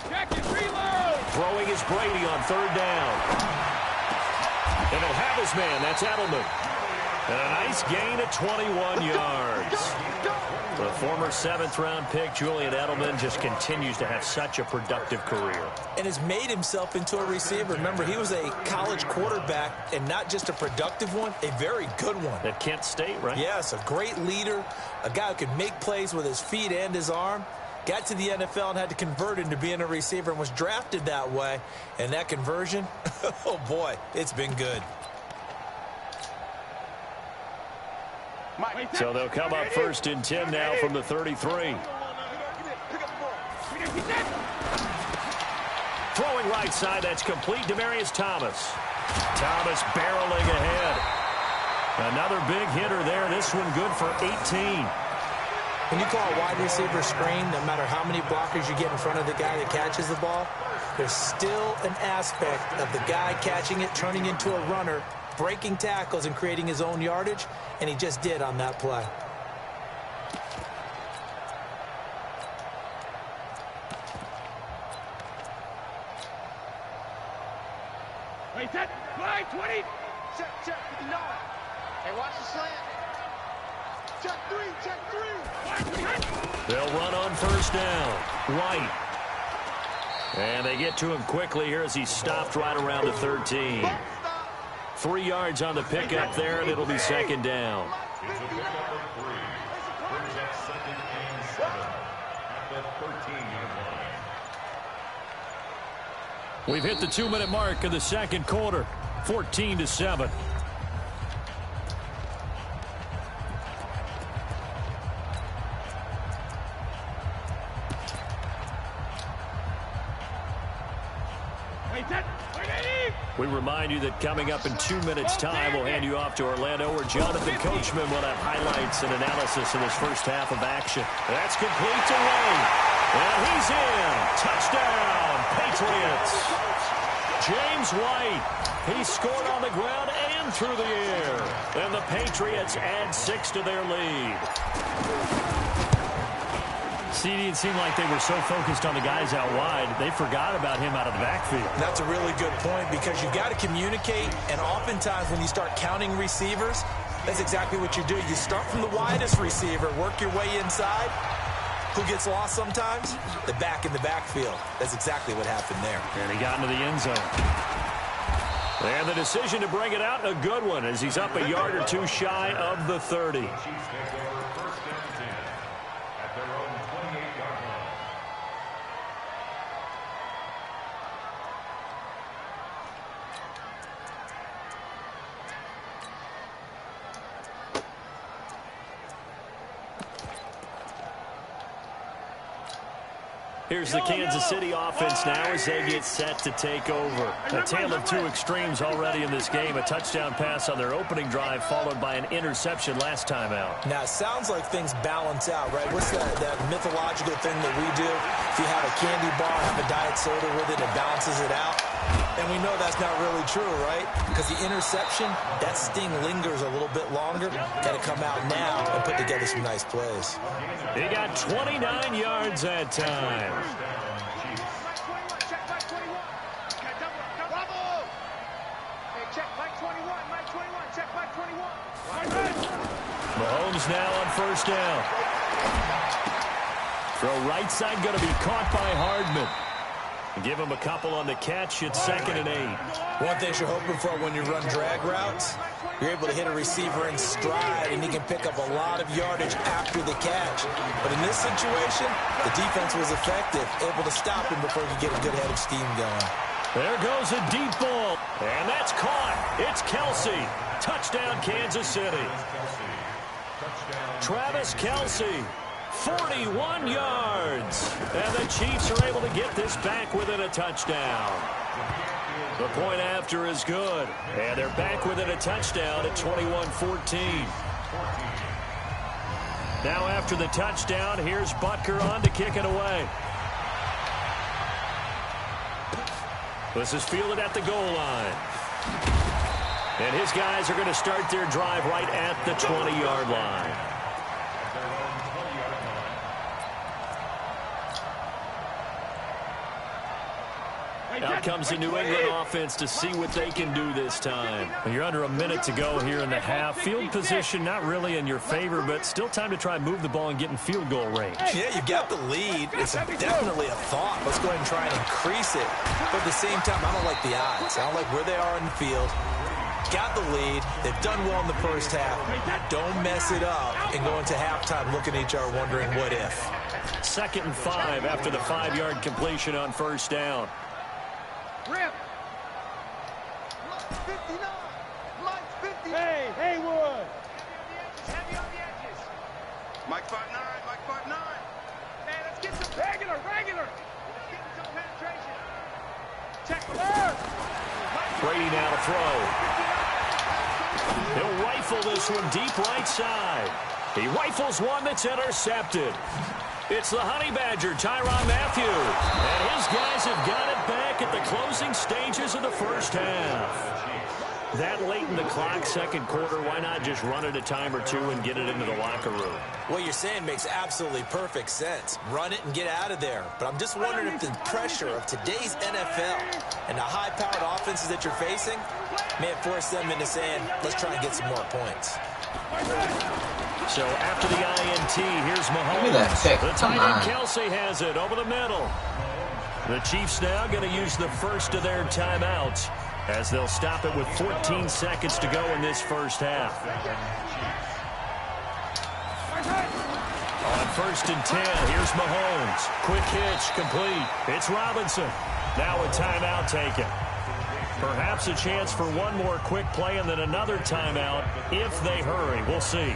Check it. Reload. Throwing is Brady on third down. And he'll have his man. That's Edelman. And a nice gain of 21 yards. The former 7th-round pick, Julian Edelman, just continues to have such a productive career. And has made himself into a receiver. Remember, he was a college quarterback, and not just a productive one, a very good one. At Kent State, right? Yes, a great leader, a guy who could make plays with his feet and his arm. Got to the NFL and had to convert into being a receiver and was drafted that way. And that conversion, oh boy, it's been good. So they'll come up 1st and 10 now from the 33. Throwing right side, that's complete. Demaryius Thomas. Thomas barreling ahead. Another big hitter there. This one good for 18. When you call a wide receiver screen, no matter how many blockers you get in front of the guy that catches the ball, there's still an aspect of the guy catching it, turning into a runner, breaking tackles and creating his own yardage, and he just did on that play. Wait, that line 20. Check 59. Hey, watch the slant. Check 3. They'll run on 1st down. White. And they get to him quickly here as he's stopped right around the 13. 3 yards on the pickup there, and it'll be 2nd down. It's a pickup of 3. Brings up 2nd and 7 at the 13-yard line. We've hit the 2-minute mark of the 2nd quarter. 14-7. We remind you that coming up in 2 minutes' time, we'll hand you off to Orlando, where Jonathan Coachman will have highlights and analysis in his first half of action. That's complete to Ray. And he's in. Touchdown, Patriots. James White. He scored on the ground and through the air. And the Patriots add 6 to their lead. CD, it seemed like they were so focused on the guys out wide, they forgot about him out of the backfield. That's a really good point, because you've got to communicate, and oftentimes when you start counting receivers, that's exactly what you do. You start from the widest receiver, work your way inside. Who gets lost sometimes? The back in the backfield. That's exactly what happened there. And he got into the end zone. And the decision to bring it out, a good one, as he's up a yard or two shy of the 30. Chiefs take over 1st and 10 at their own 28-yard line. Here's the Kansas City offense now as they get set to take over. A tale of 2 extremes already in this game. A touchdown pass on their opening drive, followed by an interception last time out. Now, it sounds like things balance out, right? What's that mythological thing that we do? If you have a candy bar, have a diet soda with it, it balances it out. And we know that's not really true, right? Because the interception, that sting lingers a little bit longer. Got to come out now and put together some nice plays. He got 29 yards that time. Check Mike 21. Bravo! Hey, check Mike 21. Mike 21. Check Mike 21. Mahomes now on 1st down. Throw right side going to be caught by Hardman. Give him a couple on the catch. It's 2nd and 8. One thing you're hoping for when you run drag routes, you're able to hit a receiver in stride, and he can pick up a lot of yardage after the catch. But in this situation, the defense was effective, able to stop him before he could get a good head of steam going. There goes a deep ball, and that's caught. It's Kelsey. Touchdown, Kansas City. Travis Kelsey. 41 yards. And the Chiefs are able to get this back within a touchdown. The point after is good. And they're back within a touchdown at 21-14. Now after the touchdown, here's Butker on to kick it away. This is fielded at the goal line. And his guys are going to start their drive right at the 20-yard line. Out comes the New England offense to see what they can do this time. You're under a minute to go here in the half. Field position not really in your favor, but still time to try and move the ball and get in field goal range. Yeah, you've got the lead. It's definitely a thought. Let's go ahead and try and increase it. But at the same time, I don't like the odds. I don't like where they are in the field. Got the lead. They've done well in the first half. Don't mess it up and go into halftime looking at each other wondering what if. 2nd and 5 after the 5-yard completion on first down. Rip. 59. Mike's 50. Hey, Haywood. Heavy on the edges. Mike 5'9", Mike 5'9". Man, let's get some regular. Let's get some penetration. Check. Brady now to throw. He'll rifle this one deep right side. He rifles one that's intercepted. It's the Honey Badger, Tyrann Mathieu. And his guys have got it back at the closing stages of the first half. That late in the clock, second quarter, why not just run it a time or two and get it into the locker room? What you're saying makes absolutely perfect sense. Run it and get out of there. But I'm just wondering if the pressure of today's NFL and the high-powered offenses that you're facing may have forced them into saying, let's try and get some more points. So after the INT, here's Mahomes. Give me that pick. The tight end Kelsey has it over the middle. The Chiefs now going to use the first of their timeouts as they'll stop it with 14 seconds to go in this first half. On 1st and 10, here's Mahomes. Quick hitch, complete. It's Robinson. Now a timeout taken. Perhaps a chance for one more quick play and then another timeout if they hurry. We'll see.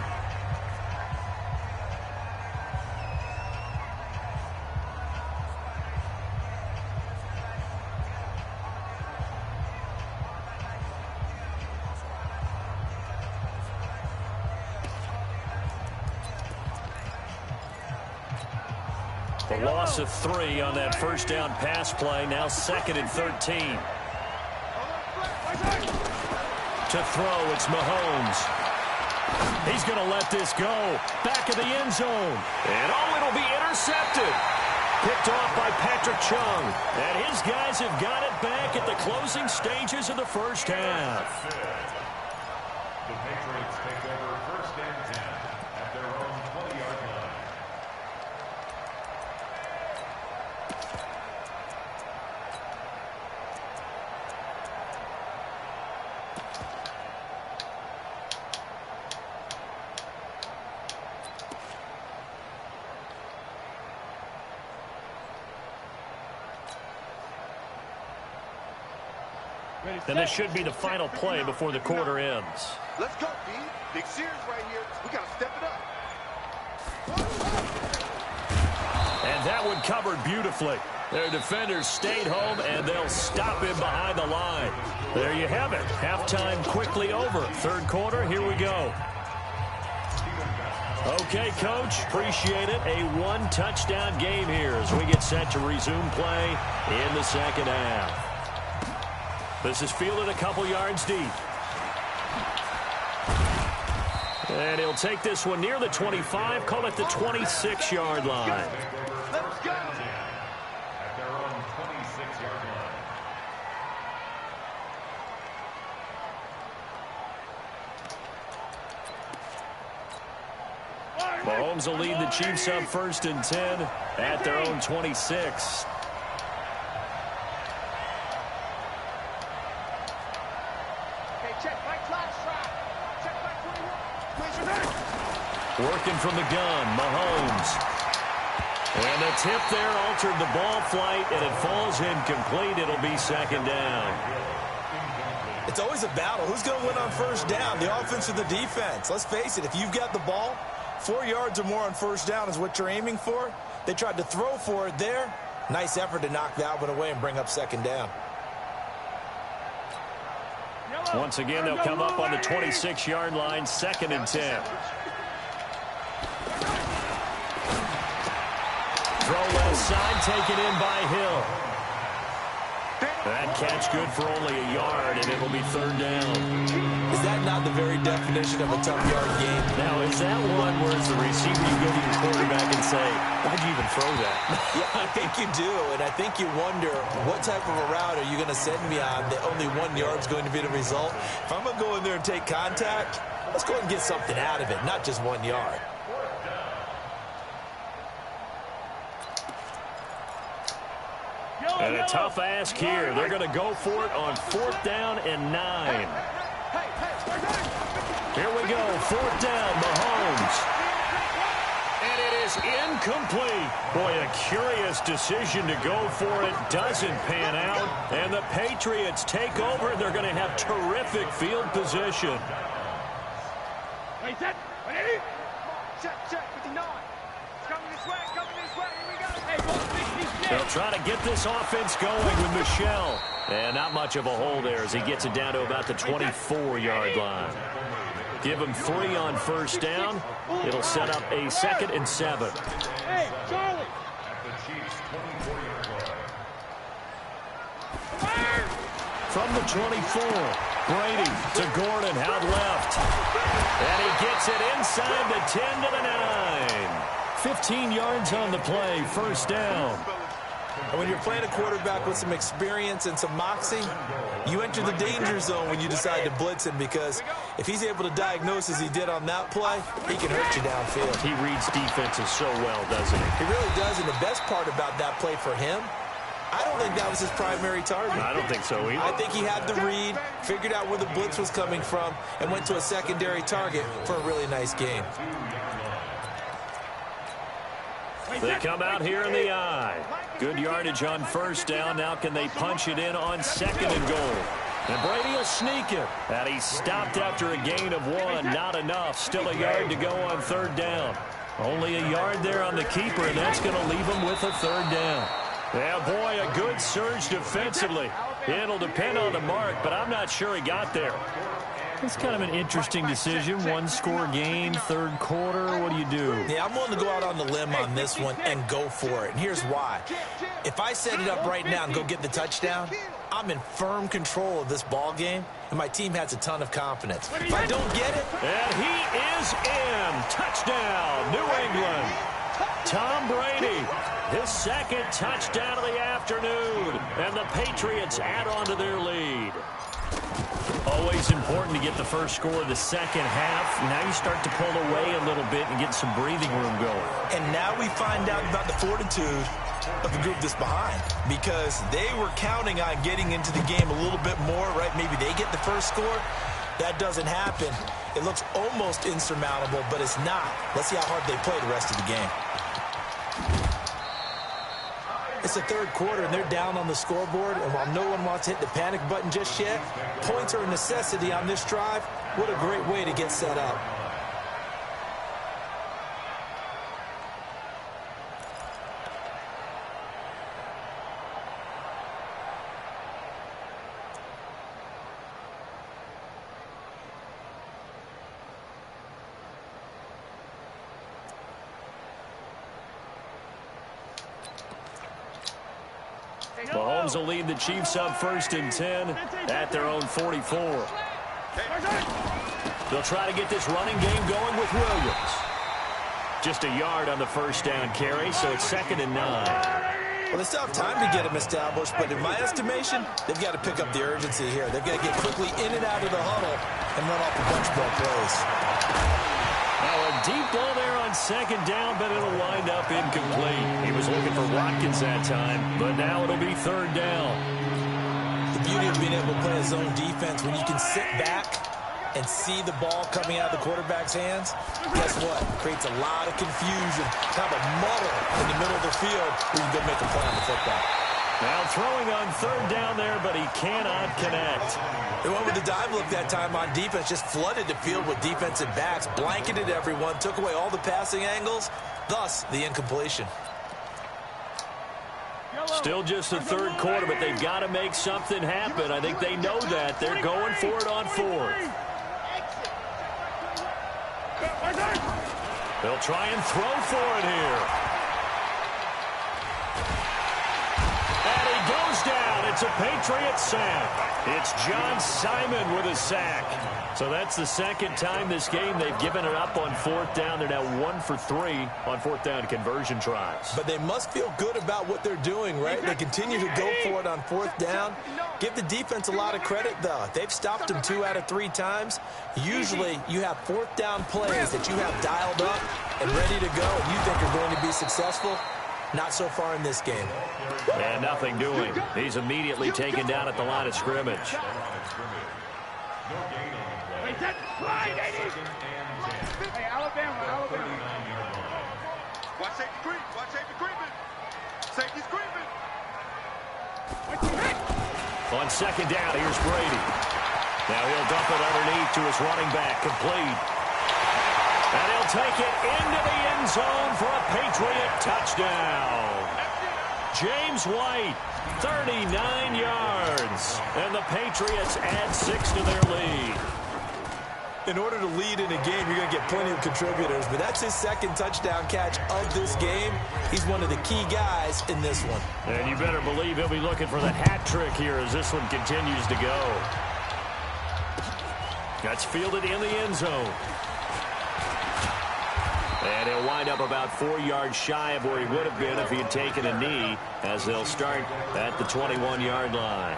The loss of 3 on that first down pass play. Now 2nd and 13. To throw, it's Mahomes. He's going to let this go. Back of the end zone. And it'll be intercepted. Picked off by Patrick Chung. And his guys have got it back at the closing stages of the first half. The Patriots take over 1st and 10 at their own 20-yard line. And this should be the final play before the quarter ends. Let's go, B. Big series right here. We got to step it up. And that one covered beautifully. Their defenders stayed home, and they'll stop him behind the line. There you have it. Halftime quickly over. Third quarter, here we go. Okay, Coach, appreciate it. A one-touchdown game here as we get set to resume play in the second half. This is fielded a couple yards deep. And he'll take this one near the 25, call it the 26-yard line. Let's go. At their own 26-yard line. Mahomes will lead the Chiefs up 1st and 10 at their own 26. Working from the gun, Mahomes. And the tip there altered the ball flight, and it falls incomplete. It'll be 2nd down. It's always a battle. Who's going to win on 1st down, the offense or the defense? Let's face it, if you've got the ball, 4 yards or more on 1st down is what you're aiming for. They tried to throw for it there. Nice effort to knock that one away and bring up 2nd down. Once again, they'll come up on the 26-yard line, 2nd and 10. Throw left side, taken in by Hill. That catch good for only a yard, and it'll be 3rd down. Is that not the very definition of a tough yard game? Now, is that one where as the receiver you go to your quarterback and say, why'd you even throw that? Yeah, I think you do, and I think you wonder, what type of a route are you going to send me on that only 1 yard's going to be the result? If I'm going to go in there and take contact, let's go ahead and get something out of it, not just 1 yard. And a tough ask here. They're going to go for it on 4th down and 9. Here we go, 4th down, Mahomes. And it is incomplete. Boy, a curious decision to go for it. Doesn't pan out. And the Patriots take over, and they're going to have terrific field position. Wait, set. Ready? Check, 59. Coming this way, here we go. Hey, they'll try to get this offense going with Michelle. And not much of a hole there as he gets it down to about the 24-yard line. Give him 3 on 1st down. It'll set up a 2nd and 7. Hey, Charlie. From the 24, Brady to Gordon, out left. And he gets it inside the 10 to the 9. 15 yards on the play, 1st down. And when you're playing a quarterback with some experience and some moxie, you enter the danger zone when you decide to blitz him, because if he's able to diagnose as he did on that play, he can hurt you downfield. He reads defenses so well, doesn't he? He really does, and the best part about that play for him, I don't think that was his primary target. I don't think so either. I think he had the read, figured out where the blitz was coming from, and went to a secondary target for a really nice game. They come out here in the eye. Good yardage on 1st down. Now can they punch it in on 2nd and goal? And Brady will sneak it. And he stopped after a gain of 1. Not enough. Still a yard to go on 3rd down. Only a yard there on the keeper, and that's going to leave him with a 3rd down. Yeah, boy, a good surge defensively. It'll depend on the mark, but I'm not sure he got there. It's kind of an interesting decision. 1-score game, 3rd quarter. What do you do? Yeah, I'm willing to go out on the limb on this one and go for it. And here's why. If I set it up right now and go get the touchdown, I'm in firm control of this ball game, and my team has a ton of confidence. If I don't get it... And he is in. Touchdown, New England. Tom Brady, his 2nd touchdown of the afternoon. And the Patriots add on to their lead. Always important to get the first score of the 2nd half. Now you start to pull away a little bit and get some breathing room going. And now we find out about the fortitude of the group that's behind, because they were counting on getting into the game a little bit more, right? Maybe they get the first score. That doesn't happen. It looks almost insurmountable, but it's not. Let's see how hard they play the rest of the game. It's the 3rd quarter, and they're down on the scoreboard, and while no one wants to hit the panic button just yet, points are a necessity on this drive. What a great way to get set up. Mahomes will lead the Chiefs up 1st and 10 at their own 44. They'll try to get this running game going with Williams. Just a yard on the 1st down carry, so it's 2nd and 9. Well, they still have time to get him established, but in my estimation, they've got to pick up the urgency here. They've got to get quickly in and out of the huddle and run off a bunch more plays. Now a deep ball there on second down, but it'll wind up incomplete. He was looking for Watkins that time, but now it'll be third down. The beauty of being able to play a zone defense when you can sit back and see the ball coming out of the quarterback's hands, guess what? Creates a lot of confusion, kind of a muddle in the middle of the field where you can go make a play on the football. Now throwing on third down there, but he cannot connect. They went with the dive look that time on defense, just flooded the field with defensive backs, blanketed everyone, took away all the passing angles, thus the incompletion. Still just the third quarter, but they've got to make something happen. I think they know that. They're going for it on fourth. They'll try and throw for it here. And he goes down. It's a Patriot sack. It's John Simon with a sack. So that's the second time this game they've given it up on fourth down. They're now 1 for 3 on fourth down conversion tries. But they must feel good about what they're doing, right? They continue to go for it on fourth down. Give the defense a lot of credit, though. They've stopped them 2 out of 3 times. Usually you have fourth down plays that you have dialed up and ready to go, and you think are going to be successful. Not so far in this game. And nothing doing. He's immediately taken down at the line of scrimmage. Hey, Alabama. Watch safety creep. Watch safety creeping. Safety's creeping. On second down, here's Brady. Now he'll dump it underneath to his running back, complete. And he'll take it into the end zone for a Patriot touchdown. James White, 39 yards. And the Patriots add 6 to their lead. In order to lead in a game, you're going to get plenty of contributors, but that's his second touchdown catch of this game. He's one of the key guys in this one. And you better believe he'll be looking for the hat trick here as this one continues to go. That's fielded in the end zone. And he'll wind up about 4 yards shy of where he would have been if he had taken a knee, as they'll start at the 21-yard line.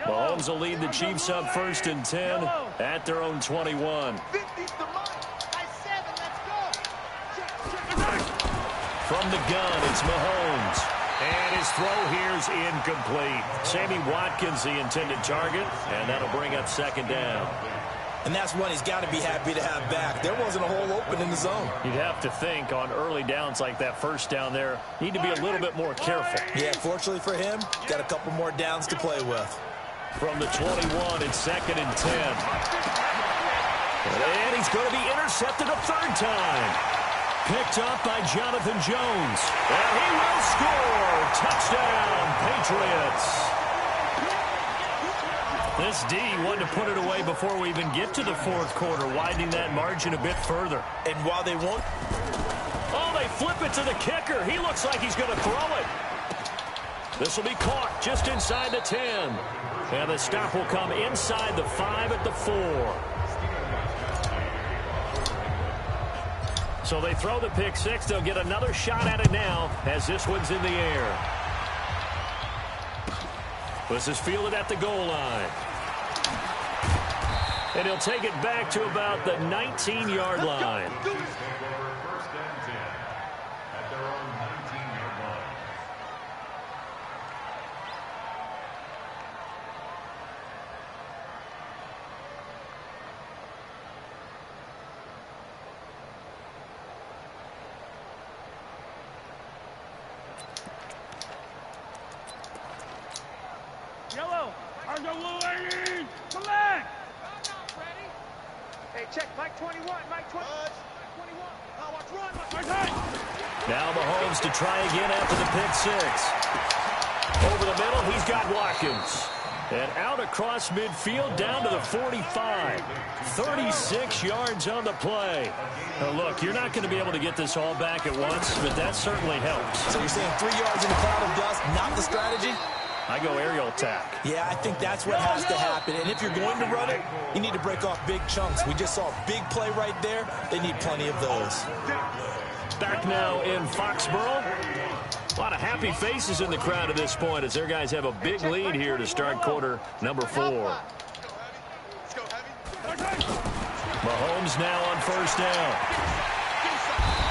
Mahomes will lead the Chiefs up 1st and 10 at their own 21. From the gun, it's Mahomes. And his throw here's incomplete. Sammy Watkins, the intended target, and that'll bring up 2nd down. And that's one he's got to be happy to have back. There wasn't a hole open in the zone. You'd have to think on early downs like that first down there, need to be a little bit more careful. Yeah, fortunately for him, got a couple more downs to play with. From the 21, it's 2nd and 10. And he's going to be intercepted a 3rd time. Picked up by Jonathan Jones. And he will score. Touchdown, Patriots. This D wanted to put it away before we even get to the 4th quarter, widening that margin a bit further. And while they won't... Oh, they flip it to the kicker. He looks like he's going to throw it. This will be caught just inside the 10. And the stop will come inside the 5 at the 4. So they throw the pick 6. They'll get another shot at it now as this one's in the air. This is fielded at the goal line. And he'll take it back to about the 19-yard line. Yellow, are the ladies select? Hey, check, Mike 21, Mike 20. Mike 21. Now watch run, Now Mahomes to try again after the pick 6. Over the middle, he's got Watkins. And out across midfield down to the 45. 36 yards on the play. Now look, you're not going to be able to get this all back at once, but that certainly helps. So you're saying 3 yards in a cloud of dust, not the strategy? I go aerial attack. Yeah, I think that's what has to happen. And if you're going to run it, you need to break off big chunks. We just saw a big play right there. They need plenty of those. Back now in Foxborough. A lot of happy faces in the crowd at this point as their guys have a big lead here to start quarter number 4. Mahomes now on first down.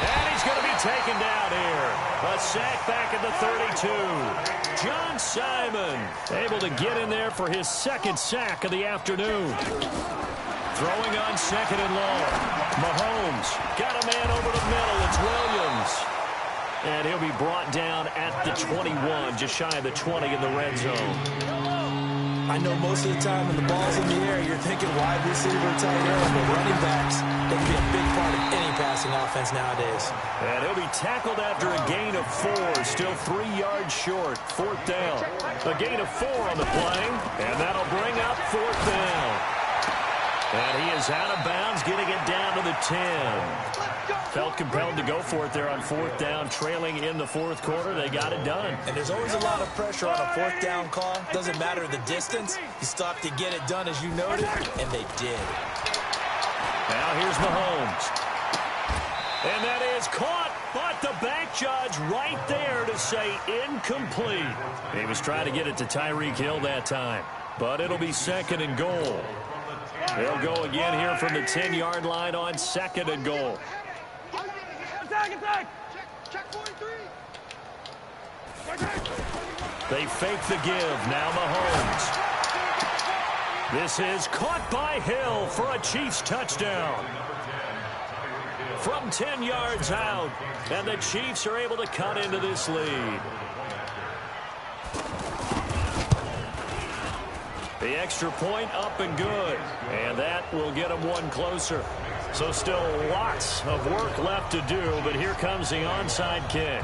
And he's going to be taken down here. A sack back at the 32. John Simon able to get in there for his second sack of the afternoon. Throwing on second and long. Mahomes got a man over the middle. It's Williams. And he'll be brought down at the 21, just shy of the 20 in the red zone. I know most of the time when the ball's in the air, you're thinking wide receiver, tight end, but running backs, they can be a big part of any passing offense nowadays. And he'll be tackled after a gain of 4, still 3 yards short. 4th down. A gain of 4 on the play, and that'll bring up 4th down. And he is out of bounds, getting it down to the 10. Felt compelled to go for it there on 4th down, trailing in the 4th quarter. They got it done. And there's always a lot of pressure on a 4th down call. Doesn't matter the distance. You still have to get it done, as you noted, and they did. Now here's Mahomes. And that is caught, but the back judge right there to say incomplete. He was trying to get it to Tyreek Hill that time, but it'll be 2nd and goal. They'll go again here from the 10-yard line on 2nd and goal. Check 43. They fake the give. Now Mahomes. This is caught by Hill for a Chiefs touchdown. From 10 yards out, and the Chiefs are able to cut into this lead. The extra point up and good, and that will get them one closer. So still lots of work left to do, but here comes the onside kick.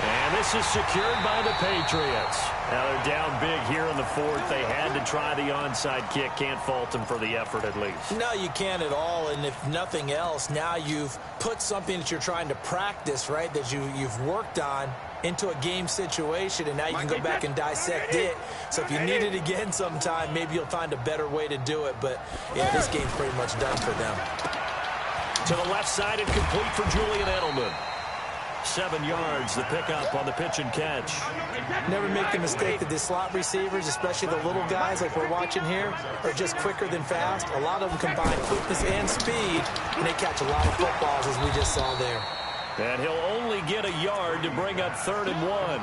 And this is secured by the Patriots. Now they're down big here in the 4th. They had to try the onside kick. Can't fault them for the effort at least. No, you can't at all, and if nothing else, now you've put something that you're trying to practice, right, that you've worked on into a game situation, and now you can go back and dissect it. So if you need it again sometime, maybe you'll find a better way to do it. But, yeah, this game's pretty much done for them. To the left side and complete for Julian Edelman. 7 yards, the pickup on the pitch and catch. Never make the mistake that the slot receivers, especially the little guys like we're watching here, are just quicker than fast. A lot of them combine quickness and speed, and they catch a lot of footballs, as we just saw there. And he'll only get a yard to bring up 3rd and 1.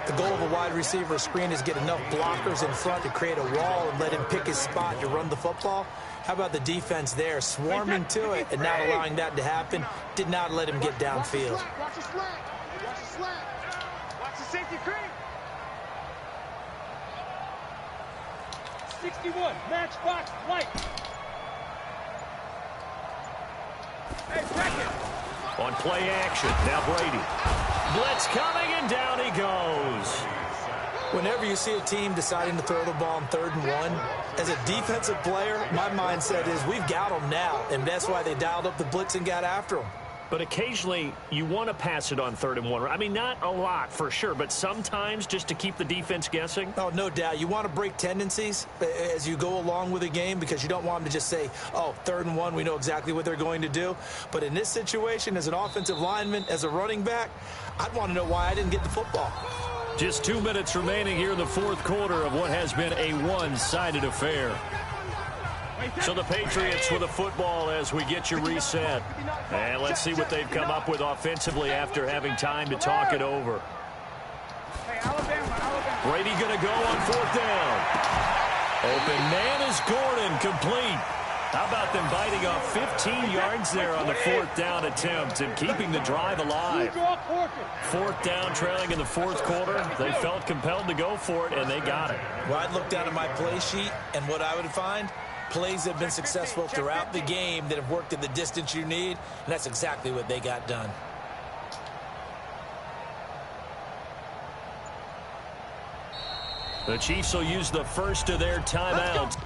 The goal of a wide receiver screen is get enough blockers in front to create a wall and let him pick his spot to run the football. How about the defense there, swarming to it and not allowing that to happen? Did not let him get downfield. Watch the slant. Watch the slant. Watch the safety creep. 61, matchbox, light. Hey, second. On play action, now Brady. Blitz coming, and down he goes. Whenever you see a team deciding to throw the ball on 3rd and 1, as a defensive player, my mindset is we've got them now, and that's why they dialed up the blitz and got after them. But occasionally, you want to pass it on 3rd and 1. I mean, not a lot for sure, but sometimes just to keep the defense guessing. Oh, no doubt. You want to break tendencies as you go along with a game because you don't want them to just say, oh, 3rd and 1, we know exactly what they're going to do. But in this situation, as an offensive lineman, as a running back, I'd want to know why I didn't get the football. Just 2 minutes remaining here in the 4th quarter of what has been a one-sided affair. So the Patriots with a football as we get you reset. And let's see what they've come up with offensively after having time to talk it over. Brady going to go on 4th down. Open man is Gordon, complete. How about them biting off 15 yards there on the 4th down attempt and keeping the drive alive? 4th down, trailing in the 4th quarter. They felt compelled to go for it, and they got it. Well, I'd look down at my play sheet, and what I would find, plays that have been successful throughout the game that have worked at the distance you need, and that's exactly what they got done. The Chiefs will use the first of their timeouts.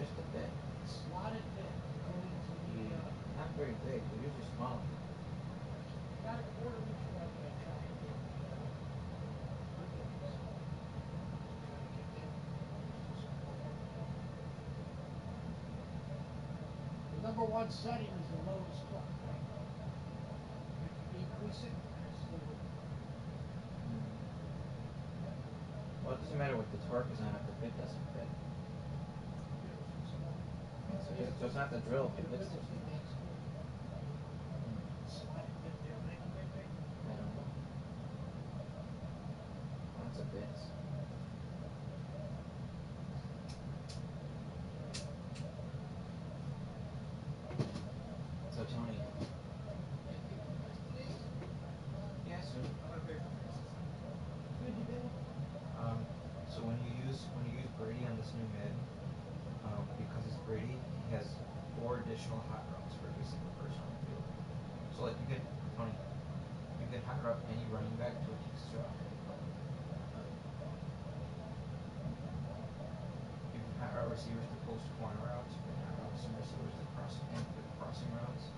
just a bit. Slotted bit. Not very big, but you're just small. Got a quarter inch right there. The number one setting is the lowest torque, right? You increase it, it's the Well, it doesn't matter what the torque is on if the bit doesn't fit. So it's not the drill, if it fits. Lots of bits. So Tony. Yeah, so so when you use Brady on this new Madden, because it's Brady, he has 4 additional hot routes for every single person on the field. So like you can hot route any running back to a extra. You can hot route receivers to post corner routes. You can hot route some receivers to crossing routes.